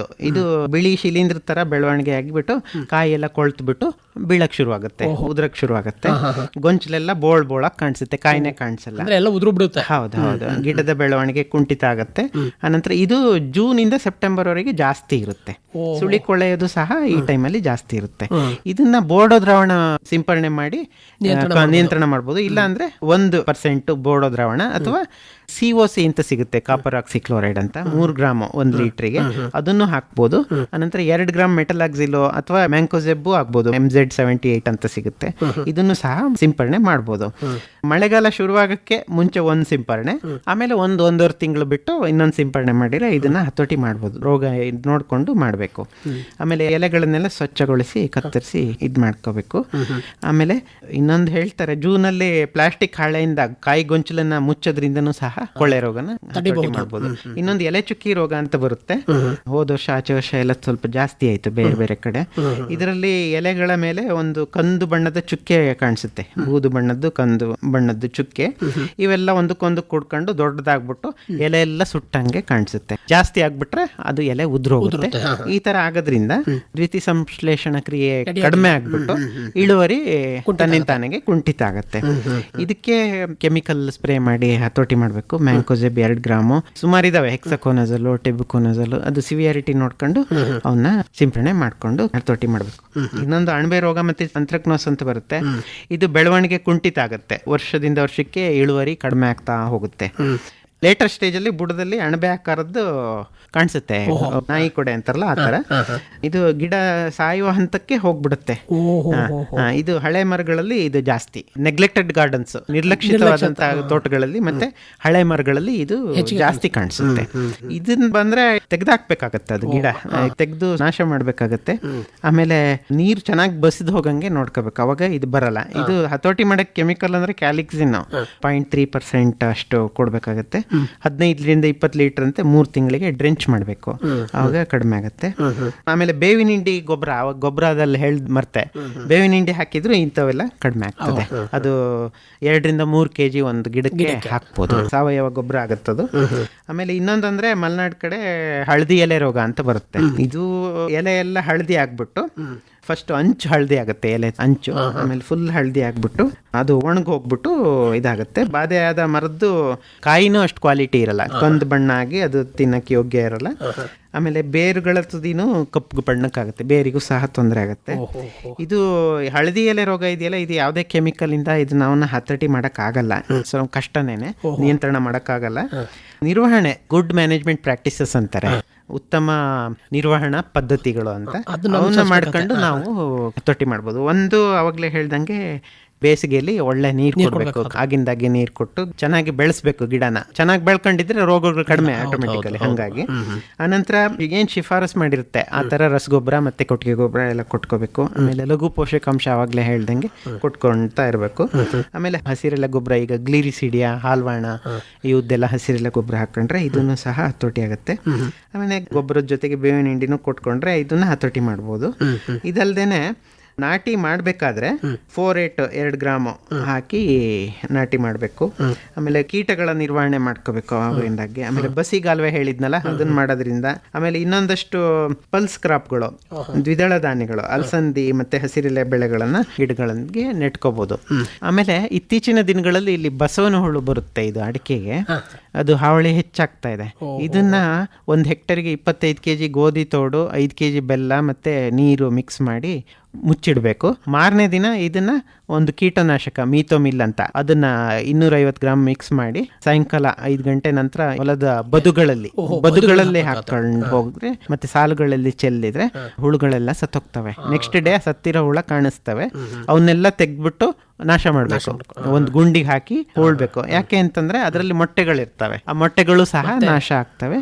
ಇದು ಬಿಳಿ ಶಿಲೀಂಧ್ರ ತರ ಬೆಳವಣಿಗೆ ಆಗಿಬಿಟ್ಟು ಕಾಯಿ ಎಲ್ಲ ಕೊಳ್ತ್ಬಿಟ್ಟು ಬೀಳಕ್ ಶುರುವಾಗುತ್ತೆ, ಉದ್ರಕ್ ಶುರುವಾಗುತ್ತೆ. ಗೊಂಚಲೆಲ್ಲ ಬೋಳಾಗಿ ಕಾಣಿಸುತ್ತೆ, ಕಾಯಿನೇ ಕಾಣಿಸಲ್ಲ, ಎಲ್ಲ ಉದುರು ಬಿಡುತ್ತೆ. ಹೌದು, ಗಿಡದ ಬೆಳವಣಿಗೆ ಕುಂಠಿತ ಆಗುತ್ತೆ. ಅನಂತರ ಇದು ಜೂನ್ ಇಂದ ಸೆಪ್ಟೆಂಬರ್ ವರೆಗೆ ಜಾಸ್ತಿ ಇರುತ್ತೆ. ಸುಳಿಕೊಳೆಯೋದು ಸಹ ಈ ಟೈಮಲ್ಲಿ ಜಾಸ್ತಿ ಇರುತ್ತೆ. ಇದನ್ನ ಬೋಡೋ ದ್ರಾವಣ ಸಿಂಪರಣೆ ಮಾಡಿ ನಿಯಂತ್ರಣ ಮಾಡಬಹುದು. ಇಲ್ಲ ಅಂದ್ರೆ 1% ಬೋಡೋ ದ್ರಾವಣ ಅಥವಾ COC ಅಂತ ಸಿಗುತ್ತೆ, ಕಾಪರ್ ಆಕ್ಸಿಕ್ಲೋರೈಡ್ ಅಂತ, 3 ಗ್ರಾಮ್ 1 ಲೀಟ್ರಿಗೆ, ಅದನ್ನು ಹಾಕ್ಬೋದು. ಅನಂತರ 2 ಗ್ರಾಮ್ ಮೆಟಲಾಕ್ಸಿಲೋ ಅಥವಾ ಮ್ಯಾಂಕೋಜೆಬ್ಬು ಆಗ್ಬೋದು, MZ78 ಅಂತ ಸಿಗುತ್ತೆ. ಇದನ್ನು ಸಹ ಸಿಂಪರಣೆ ಮಾಡ್ಬೋದು. ಮಳೆಗಾಲ ಶುರುವಾಗಕ್ಕೆ ಮುಂಚೆ 1 ಸಿಂಪರಣೆ, ಆಮೇಲೆ 1-1.5 ತಿಂಗಳು ಬಿಟ್ಟು ಇನ್ನೊಂದು ಸಿಂಪರಣೆ ಮಾಡಿದ್ರೆ ಇದನ್ನ ಹತೋಟಿ ಮಾಡ್ಬೋದು. ರೋಗ ನೋಡ್ಕೊಂಡು ಮಾಡಬೇಕು. ಆಮೇಲೆ ಎಲೆಗಳನ್ನೆಲ್ಲ ಸ್ವಚ್ಛಗೊಳಿಸಿ ಕತ್ತರಿಸಿ ಮಾಡ್ಕೋಬೇಕು. ಆಮೇಲೆ ಇನ್ನೊಂದು ಹೇಳ್ತಾರೆ, ಜೂನಲ್ಲಿ ಪ್ಲಾಸ್ಟಿಕ್ ಹಾಳೆಯಿಂದ ಕಾಯಿ ಗೊಂಚಲನ್ನ ಮುಚ್ಚೋದ್ರಿಂದನೂ ಸಹ ಕೊಳ್ಳೆ ರೋಗನ ಹತೋಟಿ ಮಾಡ್ಬೋದು. ಇನ್ನೊಂದು ಎಲೆ ಚುಕ್ಕಿ ರೋಗ ಅಂತ ಬರುತ್ತೆ. ಹೋದ ವರ್ಷ ಆಚೆ ವರ್ಷ ಎಲ್ಲ ಸ್ವಲ್ಪ ಜಾಸ್ತಿ ಆಯ್ತು ಬೇರೆ ಬೇರೆ ಕಡೆ. ಇದರಲ್ಲಿ ಎಲೆಗಳ ಮೇಲೆ ಒಂದು ಕಂದು ಬಣ್ಣದ ಚುಕ್ಕೆ ಕಾಣಿಸುತ್ತೆ, ಬೂದು ಬಣ್ಣದ್ದು ಕಂದು ಬಣ್ಣದ್ದು ಚುಕ್ಕೆ. ಇವೆಲ್ಲ ಒಂದಕ್ಕೊಂದು ಕೂಡ್ಕೊಂಡು ದೊಡ್ಡದಾಗ್ಬಿಟ್ಟು ಎಲೆ ಎಲ್ಲ ಸುಟ್ಟಂಗೆ ಕಾಣಿಸುತ್ತೆ. ಜಾಸ್ತಿ ಆಗ್ಬಿಟ್ರೆ ಅದು ಎಲೆ ಉದ್ರೋಗುತ್ತೆ. ಈ ತರ ಆಗೋದ್ರಿಂದ ದ್ವಿತೀಯ ಸಂಶ್ಲೇಷಣ ಕ್ರಿಯೆ ಕಡಿಮೆ ಆಗ್ಬಿಟ್ಟು ಇಳುವರಿ ತನ್ನಿಂತಾನೆಗೆ ಕುಂಠಿತ ಆಗತ್ತೆ. ಇದಕ್ಕೆ ಕೆಮಿಕಲ್ ಸ್ಪ್ರೇ ಮಾಡಿ ಹತೋಟಿ ಮಾಡಬೇಕು. ಮ್ಯಾಂಕೋಜೆಬ್ 2 ಗ್ರಾಮು, ಸುಮಾರಿದಾವೆ, ಹೆಕ್ಸಾಕೋನಜಲು, ಟೆಬುಕೋನಜಲು, ಅದು ಸಿವಿಯಾರಿಟಿ ನೋಡ್ಕೊಂಡು ಅವನ್ನ ಸಿಂಪರಣೆ ಮಾಡ್ಕೊಂಡು ಹತೋಟಿ ಮಾಡಬೇಕು. ಇನ್ನೊಂದು ಅಣಬೆ ರೋಗ ಮತ್ತೆ ಅಂತ್ರಕ್ನೋಸ್ ಅಂತ ಬರುತ್ತೆ. ಇದು ಬೆಳವಣಿಗೆ ಕುಂಠಿತ ಆಗುತ್ತೆ, ವರ್ಷದಿಂದ ವರ್ಷಕ್ಕೆ ಇಳುವರಿ ಕಡಿಮೆ ಆಗ್ತಾ ಹೋಗುತ್ತೆ. ಲೇಟರ್ ಸ್ಟೇಜ್ ಅಲ್ಲಿ ಬುಡದಲ್ಲಿ ಅಣಬೆ ಆಕಾರದ್ದು ಕಾಣಿಸುತ್ತೆ, ನಾಯಿ ಕೊಡೆ ಅಂತಾರಲ್ಲ ಆ ತರ. ಇದು ಗಿಡ ಸಾಯುವ ಹಂತಕ್ಕೆ ಹೋಗ್ಬಿಡುತ್ತೆ. ಇದು ಹಳೆ ಮರಗಳಲ್ಲಿ ಇದು ಜಾಸ್ತಿ, ನೆಗ್ಲೆಕ್ಟೆಡ್ ಗಾರ್ಡನ್ಸ್, ನಿರ್ಲಕ್ಷಿತವಾದಂತಹ ತೋಟಗಳಲ್ಲಿ ಮತ್ತೆ ಹಳೆ ಮರಗಳಲ್ಲಿ ಇದು ಜಾಸ್ತಿ ಕಾಣಿಸುತ್ತೆ. ಇದನ್ನ ಬಂದ್ರೆ ತೆಗ್ದಾಕ್ಬೇಕಾಗತ್ತೆ, ಅದು ಗಿಡ ತೆಗೆದು ನಾಶ ಮಾಡ್ಬೇಕಾಗತ್ತೆ. ಆಮೇಲೆ ನೀರು ಚೆನ್ನಾಗಿ ಬಸಿದು ಹೋಗಂಗೆ ನೋಡ್ಕೋಬೇಕು, ಅವಾಗ ಇದು ಬರಲ್ಲ. ಇದು ಹತೋಟಿ ಮಾಡಕ್ ಕೆಮಿಕಲ್ ಅಂದ್ರೆ ಕ್ಯಾಲಿಕ್ಸಿನ್ 0.3% ಅಷ್ಟು ಕೊಡ್ಬೇಕಾಗತ್ತೆ. 15-20 ಲೀಟರ್ ಅಂತೆ 3 ತಿಂಗಳಿಗೆ ಡ್ರೆಂಚ್ ಮಾಡಬೇಕು, ಆವಾಗ ಕಡಿಮೆ ಆಗುತ್ತೆ. ಆಮೇಲೆ ಬೇವಿನ ಹಿಂಡಿ ಗೊಬ್ಬರ, ಅವಾಗ ಗೊಬ್ಬರದಲ್ಲಿ ಮರ್ತೆ ಬೇವಿನ ಹಿಂಡಿ ಹಾಕಿದ್ರು ಇಂಥವೆಲ್ಲ ಕಡಿಮೆ ಆಗ್ತದೆ. ಅದು 2-3 kg ಒಂದು ಗಿಡಕ್ಕೆ ಹಾಕ್ಬೋದು, ಸಾವಯವ ಗೊಬ್ಬರ ಆಗತ್ತದು. ಆಮೇಲೆ ಇನ್ನೊಂದಂದ್ರೆ ಮಲೆನಾಡ್ ಕಡೆ ಹಳದಿ ಎಲೆ ರೋಗ ಅಂತ ಬರುತ್ತೆ. ಇದು ಎಲೆ ಎಲ್ಲ ಹಳದಿ ಆಗ್ಬಿಟ್ಟು ಫಸ್ಟ್ ಅಂಚು ಹಳದಿ ಆಗುತ್ತೆ, ಎಲೆ ಅಂಚು, ಆಮೇಲೆ ಫುಲ್ ಹಳದಿ ಆಗ್ಬಿಟ್ಟು ಅದು ಒಣಗೋಗ್ಬಿಟ್ಟು ಇದಾಗುತ್ತೆ. ಬಾಧೆ ಆದ ಮರದ್ದು ಕಾಯಿನೂ ಅಷ್ಟು ಕ್ವಾಲಿಟಿ ಇರಲ್ಲ, ಕಂದು ಬಣ್ಣ ಆಗಿ ಅದು ತಿನ್ನಕ್ಕೆ ಯೋಗ್ಯ ಇರಲ್ಲ. ಆಮೇಲೆ ಬೇರುಗಳ ತುದಿನೂ ಕಪ್ಪು ಬಣ್ಣಕ್ಕಾಗುತ್ತೆ, ಬೇರಿಗೂ ಸಹ ತೊಂದರೆ ಆಗುತ್ತೆ. ಇದು ಹಳದಿ ಎಲೆ ರೋಗ ಇದೆಯಲ್ಲ, ಇದು ಯಾವುದೇ ಕೆಮಿಕಲ್ ಇಂದ ಇದು ನಾವನ್ನ ಹತೋಟಿ ಮಾಡಕ್ ಆಗಲ್ಲ, ಸ್ವಲ್ಪ ಕಷ್ಟನೇನೆ, ನಿಯಂತ್ರಣ ಮಾಡಕ್ಕಾಗಲ್ಲ. ನಿರ್ವಹಣೆ ಗುಡ್ ಮ್ಯಾನೇಜ್ಮೆಂಟ್ ಪ್ರಾಕ್ಟೀಸಸ್ ಅಂತಾರೆ, ಉತ್ತಮ ನಿರ್ವಹಣಾ ಪದ್ಧತಿಗಳು ಅಂತ, ಅವನ್ನ ಮಾಡ್ಕೊಂಡು ನಾವು ಹತೋಟಿ ಮಾಡ್ಬೋದು. ಒಂದು ಅವಾಗಲೇ ಹೇಳ್ದಂಗೆ ಬೇಸಿಗೆಯಲ್ಲಿ ಒಳ್ಳೆ ನೀರು ಕೊಡಬೇಕು, ಆಗಿಂದಾಗೆ ನೀರು ಕೊಟ್ಟು ಚೆನ್ನಾಗಿ ಬೆಳೆಸ್ಬೇಕು ಗಿಡನ. ಚೆನ್ನಾಗಿ ಬೆಳ್ಕೊಂಡಿದ್ರೆ ರೋಗಗಳು ಕಡಿಮೆ ಆಟೋಮೆಟಿಕಲಿ. ಹಂಗಾಗಿ ಆನಂತರ ಈಗೇನು ಶಿಫಾರಸ್ ಮಾಡಿರುತ್ತೆ ಆ ಥರ ರಸಗೊಬ್ಬರ ಮತ್ತೆ ಕೊಟ್ಟಿಗೆ ಗೊಬ್ಬರ ಎಲ್ಲ ಕೊಟ್ಕೋಬೇಕು. ಆಮೇಲೆ ಲಘು ಪೋಷಕಾಂಶ ಆವಾಗಲೇ ಹೇಳ್ದಂಗೆ ಕೊಟ್ಕೊಳ್ತಾ ಇರಬೇಕು. ಆಮೇಲೆ ಹಸಿರೆಲೆ ಗೊಬ್ಬರ, ಈಗ ಗ್ಲಿರಿಸಿಡಿಯಾ, ಹಾಲ್ವಾಣ ಇವದ್ದೆಲ್ಲ ಹಸಿರೆಲೆ ಗೊಬ್ಬರ ಹಾಕೊಂಡ್ರೆ ಇದನ್ನು ಸಹ ಹತೋಟಿ ಆಗುತ್ತೆ. ಆಮೇಲೆ ಗೊಬ್ಬರದ ಜೊತೆಗೆ ಬೇವಿನ ಹಿಂಡಿನೂ ಕೊಟ್ಕೊಂಡ್ರೆ ಇದನ್ನ ಹತೋಟಿ ಮಾಡ್ಬೋದು. ಇದಲ್ದೇನೆ ನಾಟಿ ಮಾಡಬೇಕಾದ್ರೆ 4-8 2 ಗ್ರಾಮು ಹಾಕಿ ನಾಟಿ ಮಾಡಬೇಕು. ಆಮೇಲೆ ಕೀಟಗಳ ನಿರ್ವಹಣೆ ಮಾಡ್ಕೋಬೇಕು ಅವರಿಂದಾಗಿ. ಆಮೇಲೆ ಬಸಿಗಾಲುವೆ ಹೇಳಿದ್ನಲ್ಲ, ಅದನ್ನ ಮಾಡೋದ್ರಿಂದ. ಆಮೇಲೆ ಇನ್ನೊಂದಷ್ಟು ಪಲ್ಸ್ ಕ್ರಾಪ್ಗಳು, ದ್ವಿದಳ ಧಾನ್ಯಗಳು, ಅಲಸಂದಿ ಮತ್ತೆ ಹಸಿರೆಲೆ ಬೆಳೆಗಳನ್ನ ಗಿಡಗಳಿಗೆ ನೆಟ್ಕೋಬಹುದು. ಆಮೇಲೆ ಇತ್ತೀಚಿನ ದಿನಗಳಲ್ಲಿ ಇಲ್ಲಿ ಬಸವನ ಹುಳು ಬರುತ್ತೆ, ಇದು ಅಡಿಕೆಗೆ ಅದು ಹಾವಳಿ ಹೆಚ್ಚಾಗ್ತಾ ಇದೆ. ಇದನ್ನ 1 ಹೆಕ್ಟರ್ಗೆ 25 kg ಗೋಧಿ ತೋಡು, 5 kg ಬೆಲ್ಲ ಮತ್ತೆ ನೀರು ಮಿಕ್ಸ್ ಮಾಡಿ ಮುಚ್ಚಿಡ್ಬೇಕು. ಮಾರನೇ ದಿನ ಇದನ್ನ ಒಂದು ಕೀಟನಾಶಕ ಮೀಥೋಮಿಲ್ ಅಂತ, ಅದನ್ನ 250 ಗ್ರಾಮ್ ಮಿಕ್ಸ್ ಮಾಡಿ ಸಾಯಂಕಾಲ 5 ಗಂಟೆ ನಂತರ ಹೊಲದ ಬದುಗಳಲ್ಲಿ ಹಾಕೊಂಡು ಹೋಗಿದ್ರೆ ಮತ್ತೆ ಸಾಲುಗಳಲ್ಲಿ ಚೆಲ್ಲಿದ್ರೆ ಹುಳುಗಳೆಲ್ಲ ಸತ್ತೋಗ್ತವೆ. ನೆಕ್ಸ್ಟ್ ಡೇ ಸತ್ತಿರೋ ಹುಳ ಕಾಣಿಸ್ತವೆ, ಅವನ್ನೆಲ್ಲ ತೆಗ್ದ್ಬಿಟ್ಟು ನಾಶ ಮಾಡ್ಬೇಕು, ಒಂದು ಗುಂಡಿಗೆ ಹಾಕಿ ಹೂಳ್ಬೇಕು. ಯಾಕೆ ಅಂತಂದ್ರೆ ಅದರಲ್ಲಿ ಮೊಟ್ಟೆಗಳಿರ್ತವೆ, ಆ ಮೊಟ್ಟೆಗಳು ಸಹ ನಾಶ ಆಗ್ತವೆ.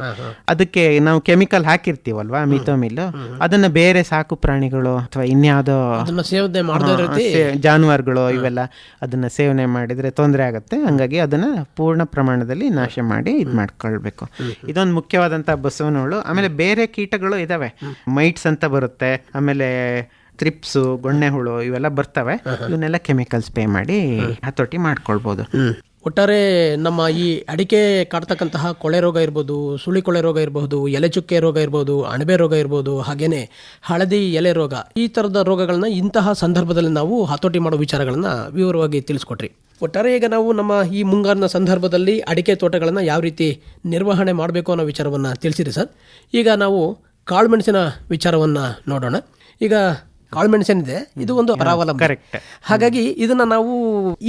ಅದಕ್ಕೆ ನಾವು ಕೆಮಿಕಲ್ ಹಾಕಿರ್ತೀವಲ್ವಾ ಮೀಥೋಮಿಲ್, ಅದನ್ನ ಬೇರೆ ಸಾಕು ಪ್ರಾಣಿಗಳು ಅಥವಾ ಇನ್ಯಾವುದೋ ಜಾನುವಾರುಗಳು ಇವೆಲ್ಲ ಅದನ್ನ ಸೇವನೆ ಮಾಡಿದ್ರೆ ತೊಂದರೆ ಆಗುತ್ತೆ. ಹಂಗಾಗಿ ಅದನ್ನ ಪೂರ್ಣ ಪ್ರಮಾಣದಲ್ಲಿ ನಾಶ ಮಾಡಿ ಇದ್ ಮಾಡ್ಕೊಳ್ಬೇಕು. ಇದೊಂದು ಮುಖ್ಯವಾದಂತಹ ಬಸವನ ಹುಳು. ಆಮೇಲೆ ಬೇರೆ ಕೀಟಗಳು ಇದಾವೆ, ಮೈಟ್ಸ್ ಅಂತ ಬರುತ್ತೆ, ಆಮೇಲೆ ತ್ರಿಪ್ಸು, ಗೊಣ್ಣೆ ಹುಳು ಇವೆಲ್ಲ ಬರ್ತವೆ. ಇವನ್ನೆಲ್ಲ ಕೆಮಿಕಲ್ ಸ್ಪ್ರೇ ಮಾಡಿ ಹತೋಟಿ ಮಾಡ್ಕೊಳ್ಬೋದು. ಒಟ್ಟಾರೆ ನಮ್ಮ ಈ ಅಡಿಕೆ ಕಾಡ್ತಕ್ಕಂತಹ ಕೊಳೆ ರೋಗ ಇರ್ಬೋದು, ಸುಳಿ ಕೊಳೆ ರೋಗ ಇರಬಹುದು, ಎಲೆ ಚುಕ್ಕೆ ರೋಗ ಇರ್ಬೋದು, ಅಣಬೆ ರೋಗ ಇರ್ಬೋದು, ಹಾಗೇನೆ ಹಳದಿ ಎಲೆ ರೋಗ, ಈ ಥರದ ರೋಗಗಳನ್ನ ಇಂತಹ ಸಂದರ್ಭದಲ್ಲಿ ನಾವು ಹತೋಟಿ ಮಾಡೋ ವಿಚಾರಗಳನ್ನ ವಿವರವಾಗಿ ತಿಳಿಸ್ಕೊಟ್ರಿ. ಒಟ್ಟಾರೆ ಈಗ ನಾವು ನಮ್ಮ ಈ ಮುಂಗಾರಿನ ಸಂದರ್ಭದಲ್ಲಿ ಅಡಿಕೆ ತೋಟಗಳನ್ನು ಯಾವ ರೀತಿ ನಿರ್ವಹಣೆ ಮಾಡಬೇಕು ಅನ್ನೋ ವಿಚಾರವನ್ನು ತಿಳಿಸಿರಿ ಸರ್. ಈಗ ನಾವು ಕಾಳುಮೆಣಸಿನ ವಿಚಾರವನ್ನು ನೋಡೋಣ. ಈಗ ಕಾಳುಮೆಣಸೇನಿದೆ ಇದು ಒಂದು ಪರಾವಲಂಬಿ. ಕರೆಕ್ಟ್. ಹಾಗಾಗಿ ಇದನ್ನ ನಾವು